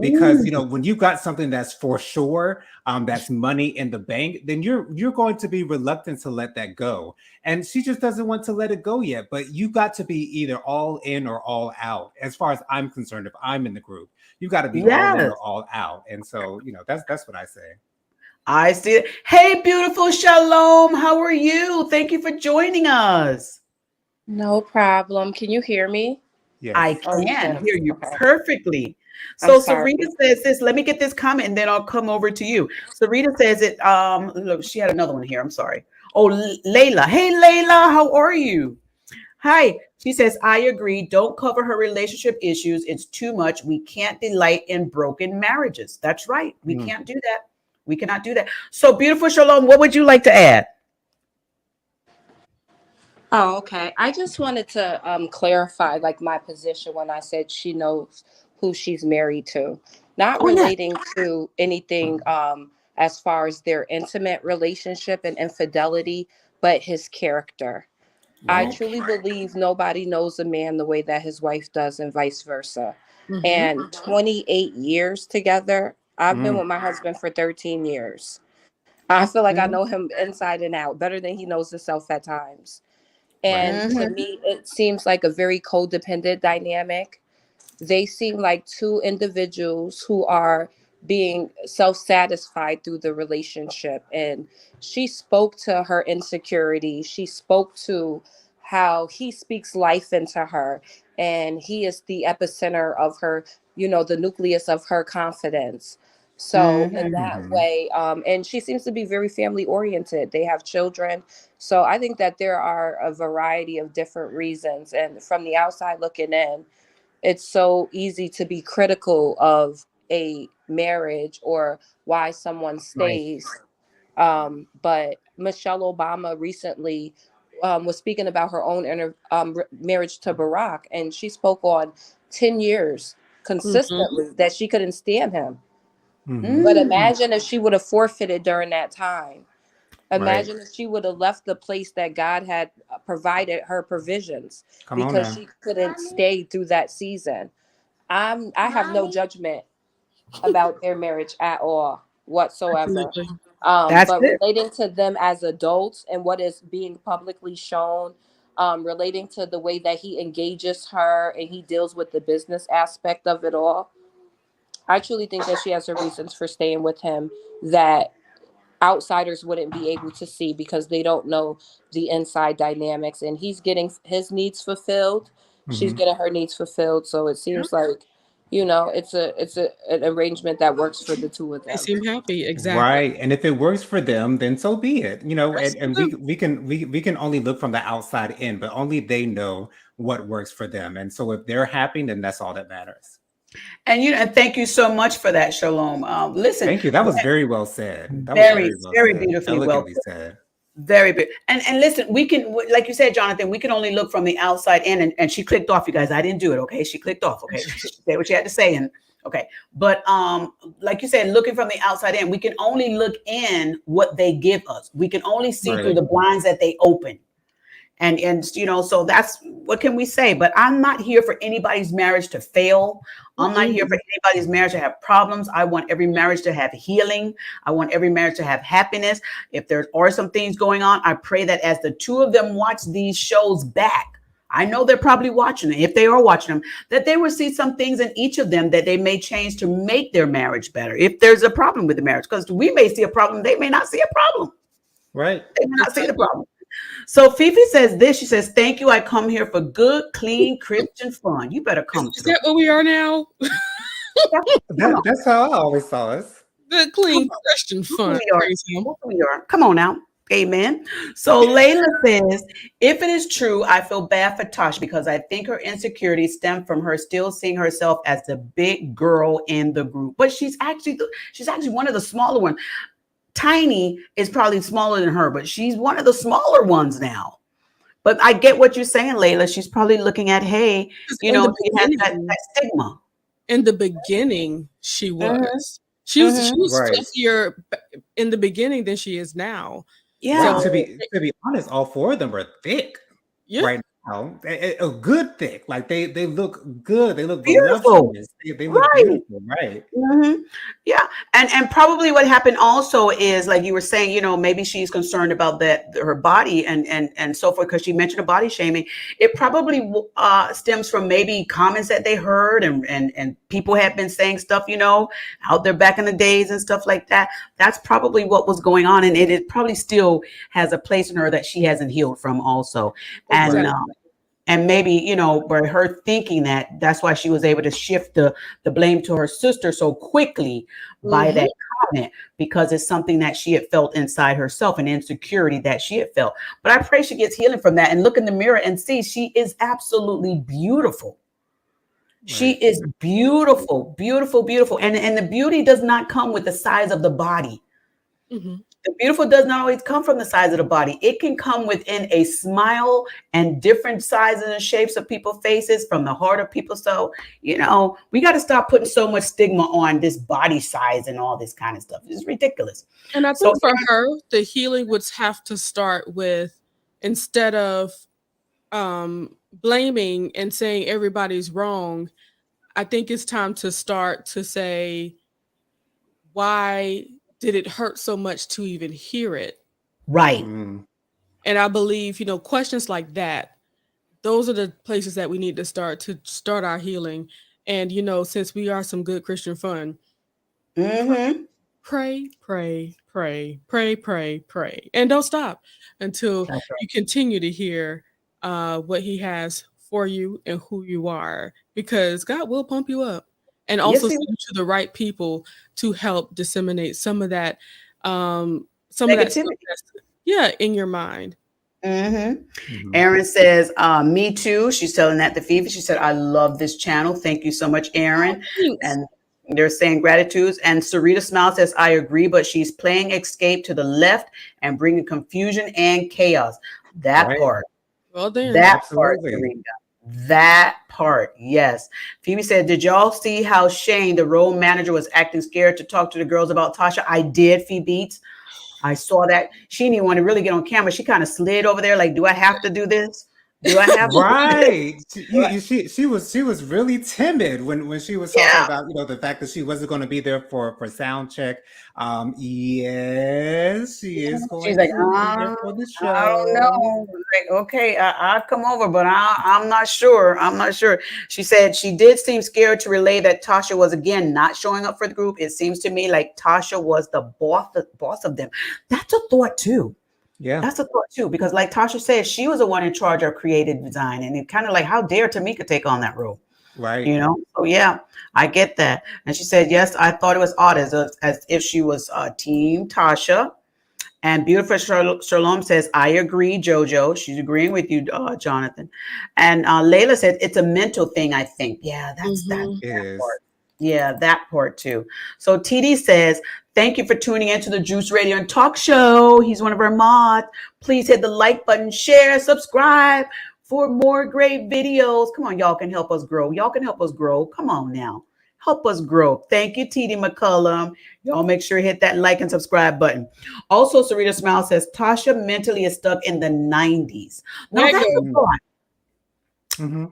Because Mm, when you got something that's for sure, that's money in the bank, then you're going to be reluctant to let that go. And she just doesn't want to let it go yet. But you got to be either all in or all out. As far as I'm concerned, if I'm in the group, you got to be all in yes, or all out. And so, that's what I say. I see it. Hey, beautiful Shalom. How are you? Thank you for joining us. No problem. Can you hear me? I Yes. Oh, you can can. hear you Okay. perfectly. I'm So sorry. Sarita says this. Let me get this comment and then I'll come over to you. Sarita says it. Look, she had another one here. I'm sorry. Oh, Layla. Hey, Layla, how are you? Hi. She says, I agree. Don't cover her relationship issues. It's too much. We can't delight in broken marriages. That's right. We Mm. can't do that. We cannot do that. So, beautiful Shalom, what would you like to add? Oh, okay. I just wanted to clarify like my position when I said she knows who she's married to. Not Oh, yeah. relating to anything as far as their intimate relationship and infidelity, but his character. I Right. truly believe nobody knows a man the way that his wife does and vice versa. Mm-hmm. And 28 years together, I've been Mm. with my husband for 13 years. I feel like I Mhm. know him inside and out better than he knows himself at times. Right. And to Mhm. me, it seems like a very codependent dynamic. They seem like two individuals who are being self-satisfied through the relationship. And she spoke to her insecurity. She spoke to how he speaks life into her, and he is the epicenter of her, the nucleus of her confidence. So in Mhm. that Hmm. way, and she seems to be very family oriented. They have children. So I think that there are a variety of different reasons, and from the outside looking in, it's so easy to be critical of a marriage or why someone Right. stays. But Michelle Obama recently was speaking about her own marriage to Barack, and she spoke on 10 years Mm-hmm. consistently that she couldn't stand him. Hmm. But Mm. imagine if she would have forfeited during that time. Right. Imagine if she would have left the place that God had provided her provisions Come on because now. she couldn't stay through that season. I have no judgment about their marriage at all whatsoever. Absolutely. That's But it. relating to them as adults and what is being publicly shown, relating to the way that he engages her and he deals with the business aspect of it all, I truly think that she has her reasons for staying with him that outsiders wouldn't be able to see because they don't know the inside dynamics, and he's getting his needs fulfilled, she's Hmm. getting her needs fulfilled, so it Yeah. seems like it's a an arrangement that works for the two of They them. seem happy. Exactly. Right. And if it works for them, then so be it. Rest for And we them. we can only look from the outside in, but only they know what works for them. And so if they're happy, then that's all that matters. And thank you so much for that, Shalom. Listen, Thank you. That was very well said. That was very, very well very said. beautifully well. Elegantly said. Very big. And listen, we can, like you said, Jonathan, we can only look from the outside in. And she clicked off, you guys. I didn't do it. Okay. She clicked off. Okay. She said what she had to say. And okay. But like you said, looking from the outside in, we can only look in what they give us. We can only see through Right. the blinds that they open. And so that's what can we say. But I'm not here for anybody's marriage to fail. I'm not here Mm-mm. for anybody's marriage to have problems. I want every marriage to have healing. I want every marriage to have happiness. If there are some things going on, I pray that as the two of them watch these shows back, I know they're probably watching it. If they are watching them, that they will see some things in each of them that they may change to make their marriage better. If there's a problem with the marriage, because we may see a problem, they may not see a problem. Right. They may not see the Exactly. problem. So Fifi says this. She says, "Thank you. I come here for good, clean Christian fun. You better come Is through. that what we are now? Yeah, come on, That's how I always saw us. Good, come clean on. Christian That's who fun. we are. Praise him. That's who we are. Come on now. Amen." So Layla says, "If it is true, I feel bad for Tosh because I think her insecurities stem from her still seeing herself as the big girl in the group. But she's actually one of the smaller ones. Tiny is probably smaller than her, but she's one of the smaller ones now. But I get what you're saying, Layla. She's probably looking at, hey, 'Cause she has that stigma. in the beginning, she Hmm. was. She was Hmm. she was Right. fluffier in the beginning than she is now. Yeah. Right. So To be honest, all four of them are thick yeah, right now. A good thick. Like they look good. They look Beautiful. voluptuous. They look Right. beautiful. Right. Hmm. Yeah, and probably what happened also is like you were saying, maybe she's concerned about that her body and so forth because she mentioned a body shaming. It probably stems from maybe comments that they heard and people have been saying stuff, out there back in the days and stuff like that. That's probably what was going on, and it probably still has a place in her that she hasn't healed from also, and. Right. exactly. And maybe, by her thinking that's why she was able to shift the blame to her sister so quickly by Hmm. that comment, because it's something that she had felt inside herself, an insecurity that she had felt. But I pray she gets healing from that and look in the mirror and see she is absolutely beautiful. She Right. is beautiful, beautiful, beautiful. And the beauty does not come with the size of the body. Hmm. The beautiful does not always come from the size of the body. It can come within a smile and different sizes and shapes of people's faces from the heart of people. So, we got to stop putting so much stigma on this body size and all this kind of stuff. It's ridiculous. And I So, think for her, the healing would have to start with, instead of blaming and saying everybody's wrong, I think it's time to start to say, why did it hurt so much to even hear it? right. Mm. And I believe, questions like that, those are the places that we need to start our healing. And, since we are some good Christian fun, Mm-hmm. pray, pray, pray, pray, pray, pray, and don't stop until That's right. you continue to hear what he has for you and who you are, because God will pump you up and also Yes, he send you to the right people to help disseminate some of that stuff negativity. that's, yeah, in your mind. Mm-hmm. Mhm. Erin says, me too. She's telling that to Fifi. She said, I love this channel. Thank you so much, Oh, Erin. thanks. And they're saying gratitudes. And Sarita Smile says, I agree, but she's playing Escape to the left and bringing confusion and chaos. That Right. part, Well then, that part, Absolutely. Sarita. That part, yes. Phoebe said, did y'all see how Shane, the role manager, was acting scared to talk to the girls about Tasha? I did, Phoebe. I saw that. She didn't even want to really get on camera. She kind of slid over there, like, do I have to do this? Do I have to do this? Right. She was really timid when she was talking Yeah. about, the fact that she wasn't going to be there for sound check. Yes, she is She's going like, to be there for the I don't show. know. Like, okay, I'll come over, but I'm not sure. I'm not sure. She said she did seem scared to relay that Tasha was again not showing up for the group. It seems to me like Tasha was the boss of them. That's a thought too. Yeah. That's a thought too, because like Tasha said, she was the one in charge of creative design, and it kind of like, how dare Tamika take on that role? Right. So yeah, I get that. And she said, yes, I thought it was odd as if she was team Tasha. And beautiful Shalom says, I agree, Jojo. She's agreeing with you, Jonathan. And Layla said, it's a mental thing, I think. Yeah, that's that hmm It is. part. Yeah, that part too. So TD says, thank you for tuning into the Juice Radio and Talk Show. He's one of our mods. Please hit the like button, share, subscribe for more great videos. Come on, y'all can help us grow. Y'all can help us grow. Come on now. Help us grow. Thank you, TD McCullum. Y'all make sure you hit that like and subscribe button. Also, Sarita Smile says, Tasha mentally is stuck in the 90s. Now, There you that's go. a thought. Hmm.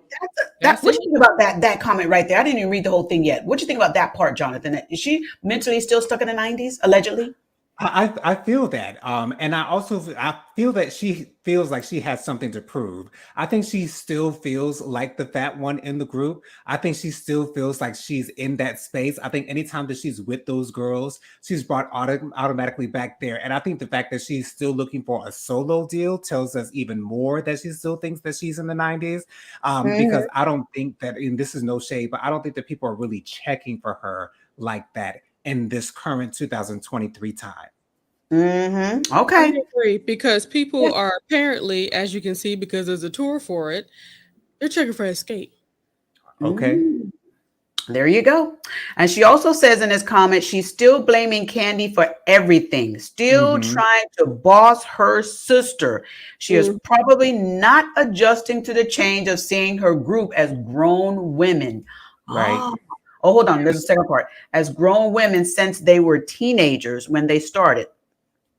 That's What it. do you think about that comment right there? I didn't even read the whole thing yet. What do you think about that part, Jonathan? Is she mentally still stuck in the 90s, allegedly? I feel that, and I feel that she feels like she has something to prove. I think she still feels like the fat one in the group. I think she still feels like she's in that space. I think anytime that she's with those girls, she's brought automatically back there. And I think the fact that she's still looking for a solo deal tells us even more that she still thinks that she's in the 90s. Because I don't think that, and this is no shade, but I don't think that people are really checking for her like that in this current 2023 time. Mm-hmm. I Okay. agree, because Yeah. people are apparently, as you can see, because there's a tour for it, they're checking for Escape. Okay. Mm. There you go. And she also says in this comment, she's still blaming Candy for everything, still Hmm. trying to boss her sister. She is Mm, probably not adjusting to the change of seeing her group as grown women. Right. Oh, oh, hold on. There's a second part. As grown women since they were teenagers when they started.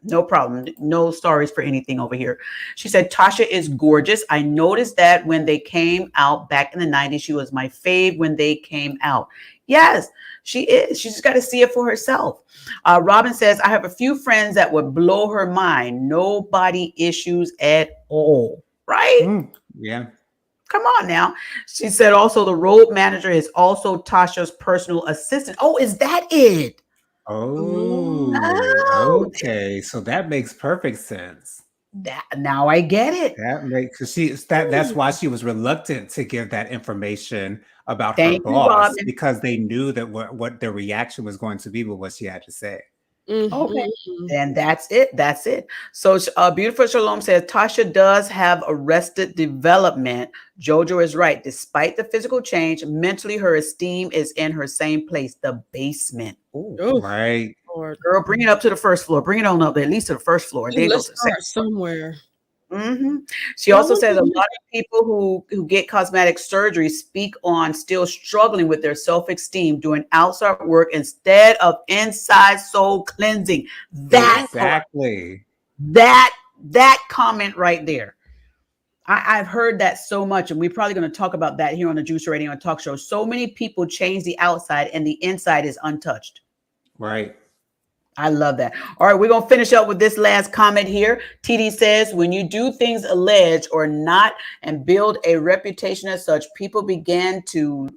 No problem. No stories for anything over here. She said, Tasha is gorgeous. I noticed that when they came out back in the 90s, she was my fave when they came out. Yes, she is. She just got to see it for herself. Robin says, I have a few friends that would blow her mind. Nobody issues at all. Right? Yeah. Come on now. She said also the road manager is also Tasha's personal assistant. Oh, is that it? Oh, Oh, okay. So that makes perfect sense. that now I get it. That makes because that's why she was reluctant to give that information about her Thank you, boss Robin. because they knew that what their reaction was going to be with what she had to say. Okay. Mm-hmm. And that's it. That's it. So, Beautiful Shalom says Tasha does have arrested development. Jojo is right. Despite the physical change, mentally her esteem is in her same place, the basement. Ooh. Oh, Right. Lord. Girl, bring it up to the first floor. Bring it on up there, at least to the first floor. Then go Let's to the start second floor. somewhere. She But I also wonder says a lot if of people who get cosmetic surgery speak on still struggling with their self-esteem, doing outside work instead of inside soul cleansing. That part, Exactly. that comment right there. I've heard that so much, and we're probably going to talk about that here on the Juice Radio and Talk Show. So many people change the outside, and the inside is untouched. Right. I love that. All right, we're going to finish up with this last comment here. TD says, when you do things alleged or not and build a reputation as such, people begin to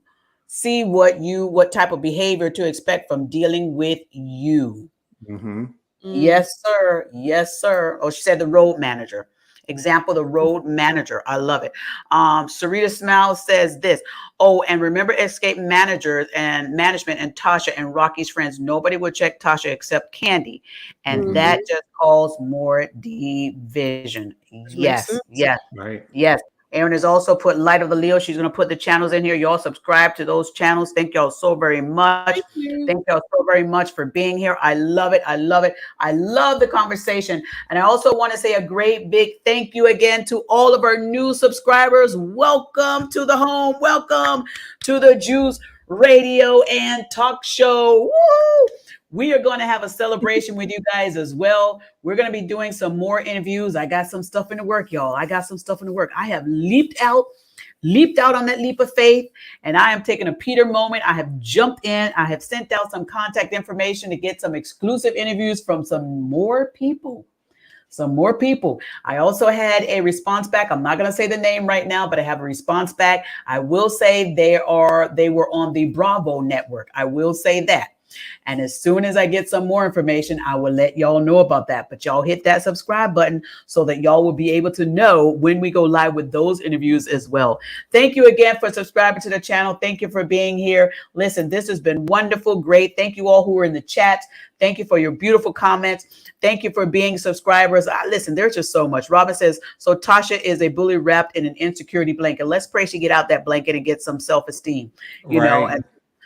see what type of behavior to expect from dealing with you. Mm-hmm. Yes, sir. Yes, sir. Oh, she said the road manager. Example, the road manager. I love it. Sarita Smile says this. Oh, and remember Escape managers and management and Tasha and Rocky's friends. Nobody would check Tasha except Candy. And Mm-hmm. that just calls more division. makes Yes, sense. yes, Right. yes. Aaron has also put Light of the Leo. She's going to put the channels in here. Y'all subscribe to those channels. Thank y'all so very much. Thank you. Thank y'all so very much for being here. I love it. I love it. I love the conversation. And I also want to say a great big thank you again to all of our new subscribers. Welcome to the home. Welcome to the Juice Radio and Talk Show. Woo! We are going to have a celebration with you guys as well. We're going to be doing some more interviews. I got some stuff in the work, y'all. I got some stuff in the work. I have leaped out on that leap of faith, and I am taking a Peter moment. I have jumped in. I have sent out some contact information to get some exclusive interviews from some more people. I also had a response back. I'm not going to say the name right now, but I have a response back. I will say they were on the Bravo network. I will say that. And as soon as I get some more information, I will let y'all know about that. But y'all hit that subscribe button so that y'all will be able to know when we go live with those interviews as well. Thank you again for subscribing to the channel. Thank you for being here. Listen, this has been wonderful, great. Thank you all who are in the chat. Thank you for your beautiful comments. Thank you for being subscribers. Listen, there's just so much. Robin says, so Tasha is a bully wrapped in an insecurity blanket. Let's pray she get out that blanket and get some self-esteem, you know, and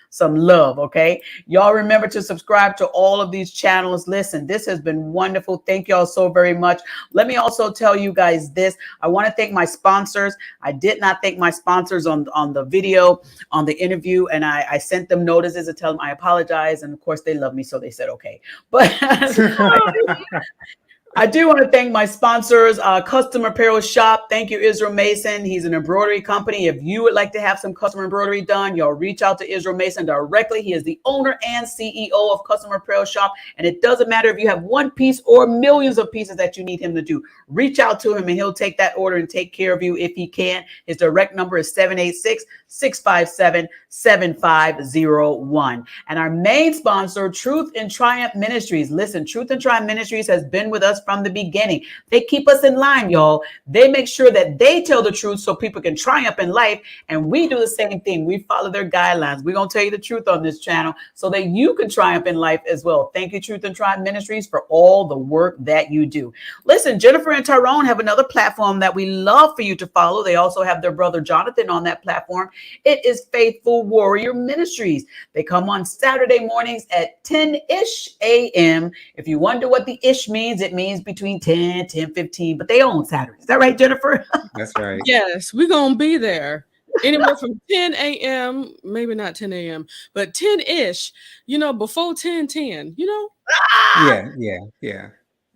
some love. Okay. Y'all remember to subscribe to all of these channels. Listen, this has been wonderful. Thank y'all so very much. Let me also tell you guys this. I want to thank my sponsors. I did not thank my sponsors on the video, on the interview. And I sent them notices to tell them I apologize. And of course they love me. So they said, okay. But I do want to thank my sponsors, Custom Apparel Shop. Thank you, Israel Mason. He's an embroidery company. If you would like to have some custom embroidery done, y'all reach out to Israel Mason directly. He is the owner and CEO of Custom Apparel Shop. And it doesn't matter if you have one piece or millions of pieces that you need him to do. Reach out to him and he'll take that order and take care of you if he can. His direct number is 786-657-7501. And our main sponsor, Truth and Triumph Ministries. Listen, Truth and Triumph Ministries has been with us from the beginning. They keep us in line, y'all. They make sure that they tell the truth so people can triumph in life. And we do the same thing. We follow their guidelines. We're going to tell you the truth on this channel so that you can triumph in life as well. Thank you, Truth and Triumph Ministries, for all the work that you do. Listen, Jennifer and Tyrone have another platform that we love for you to follow. They also have their brother Jonathan on that platform. It is Faithful Warrior Ministries. They come on Saturday mornings at 10-ish a.m. If you wonder what the ish means, it means between 10-15, but they own Saturdays. Is that right, Jennifer? That's right. Yes, we're going to be there. Anywhere from 10 a.m., maybe not 10 a.m., but 10-ish, before 10:10, Yeah.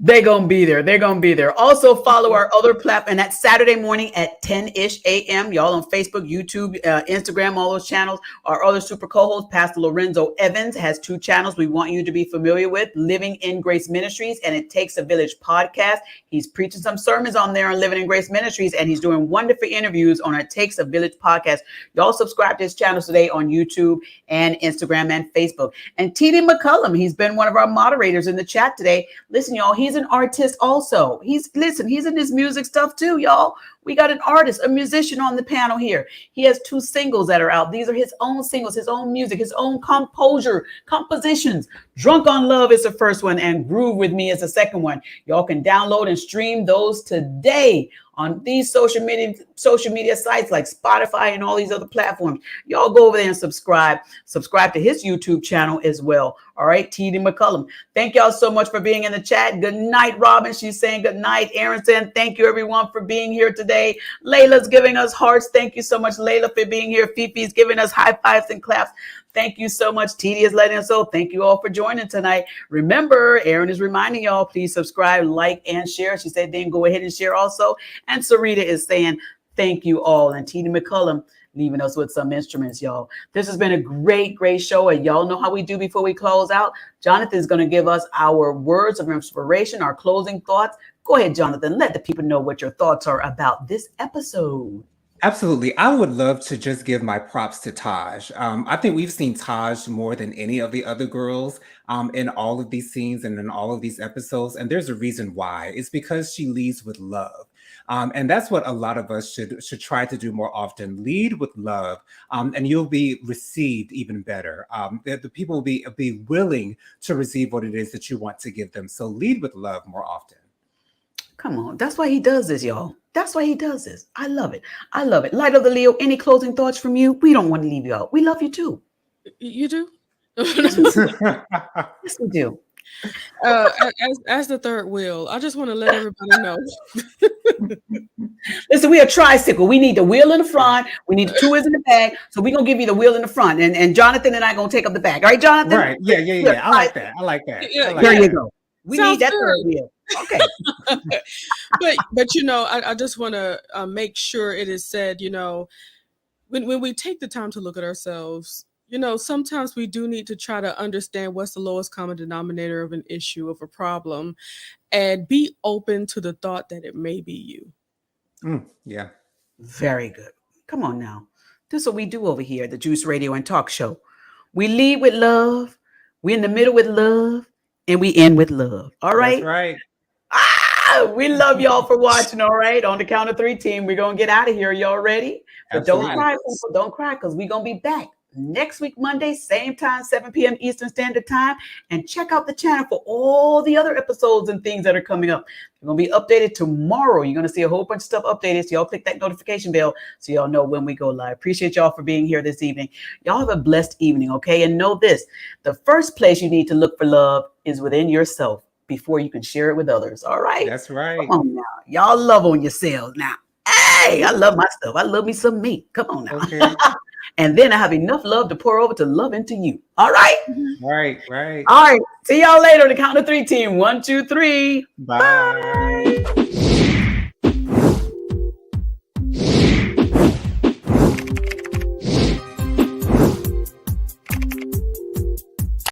They're going to be there. They're going to be there. Also, follow our other platform. And that's Saturday morning at 10-ish a.m. Y'all on Facebook, YouTube, Instagram, all those channels. Our other super co-host, Pastor Lorenzo Evans, has 2 channels we want you to be familiar with. Living in Grace Ministries and It Takes a Village podcast. He's preaching some sermons on there on Living in Grace Ministries, and he's doing wonderful interviews on It Takes a Village podcast. Y'all subscribe to his channel today on YouTube and Instagram and Facebook. And TD McCullum, he's been one of our moderators in the chat today. Listen, y'all, he's an artist also. He's in his music stuff too, y'all. We got an artist, a musician on the panel here. He has 2 singles that are out. These are his own singles, his own music, his own compositions. Drunk on Love is the first one, and Groove with Me is the second one. Y'all can download and stream those today on these social media sites like Spotify and all these other platforms. Y'all go over there and subscribe to his YouTube channel as well. All right, TD McCullum. Thank y'all so much for being in the chat. Good night, Robin. She's saying good night. Aaron saying thank you, everyone, for being here today. Layla's giving us hearts. Thank you so much, Layla, for being here. Fifi's giving us high fives and claps. Thank you so much. TD is letting us know. Thank you all for joining tonight. Remember, Erin is reminding y'all, please subscribe, like, and share. She said then go ahead and share also. And Sarita is saying thank you all. And TD McCullum leaving us with some instruments, y'all. This has been a great, great show. And y'all know how we do before we close out. Jonathan is going to give us our words of inspiration, our closing thoughts. Go ahead, Jonathan. Let the people know what your thoughts are about this episode. Absolutely. I would love to just give my props to Taj. I think we've seen Taj more than any of the other girls in all of these scenes and in all of these episodes. And there's a reason why. It's because she leads with love. And that's what a lot of us should try to do more often. Lead with love, and you'll be received even better. The people will be willing to receive what it is that you want to give them. So lead with love more often. Come on. That's why he does this, y'all. That's why he does this. I love it. I love it. Light of the Leo, any closing thoughts from you? We don't want to leave you out. We love you too. You do? Yes, we do. As the third wheel, I just want to let everybody know. Listen, we a tricycle. We need the wheel in the front. We need the 2 wheels in the back. So we're going to give you the wheel in the front. And Jonathan and I going to take up the back. All right, Jonathan? Right. Yeah. I like that. There you go. We Sounds need that good. third wheel. Okay. but I just want to make sure it is said, when we take the time to look at ourselves, sometimes we do need to try to understand what's the lowest common denominator of an issue, of a problem, and be open to the thought that it may be you. Yeah. Very good. Come on now. This is what we do over here at the Juice Radio and Talk Show. We lead with love. We in the middle with love. And we end with love. All right. That's right. We love y'all for watching. All right. On the count of 3, team, we're going to get out of here. Y'all ready? But don't cry, people. Don't cry, because we're going to be back next week, Monday, same time, 7 p.m. Eastern Standard Time. And check out the channel for all the other episodes and things that are coming up. They're going to be updated tomorrow. You're going to see a whole bunch of stuff updated. So y'all click that notification bell so y'all know when we go live. Appreciate y'all for being here this evening. Y'all have a blessed evening, okay? And know this, the first place you need to look for love is within yourself before you can share it with others, all right? That's right. Come on now. Y'all love on yourselves now. Hey, I love myself. I love me some me. Come on now. Okay. And then I have enough love to pour over to love into you. All right? Right. All right. See y'all later. The count of 3, team. 1, 2, 3. Bye.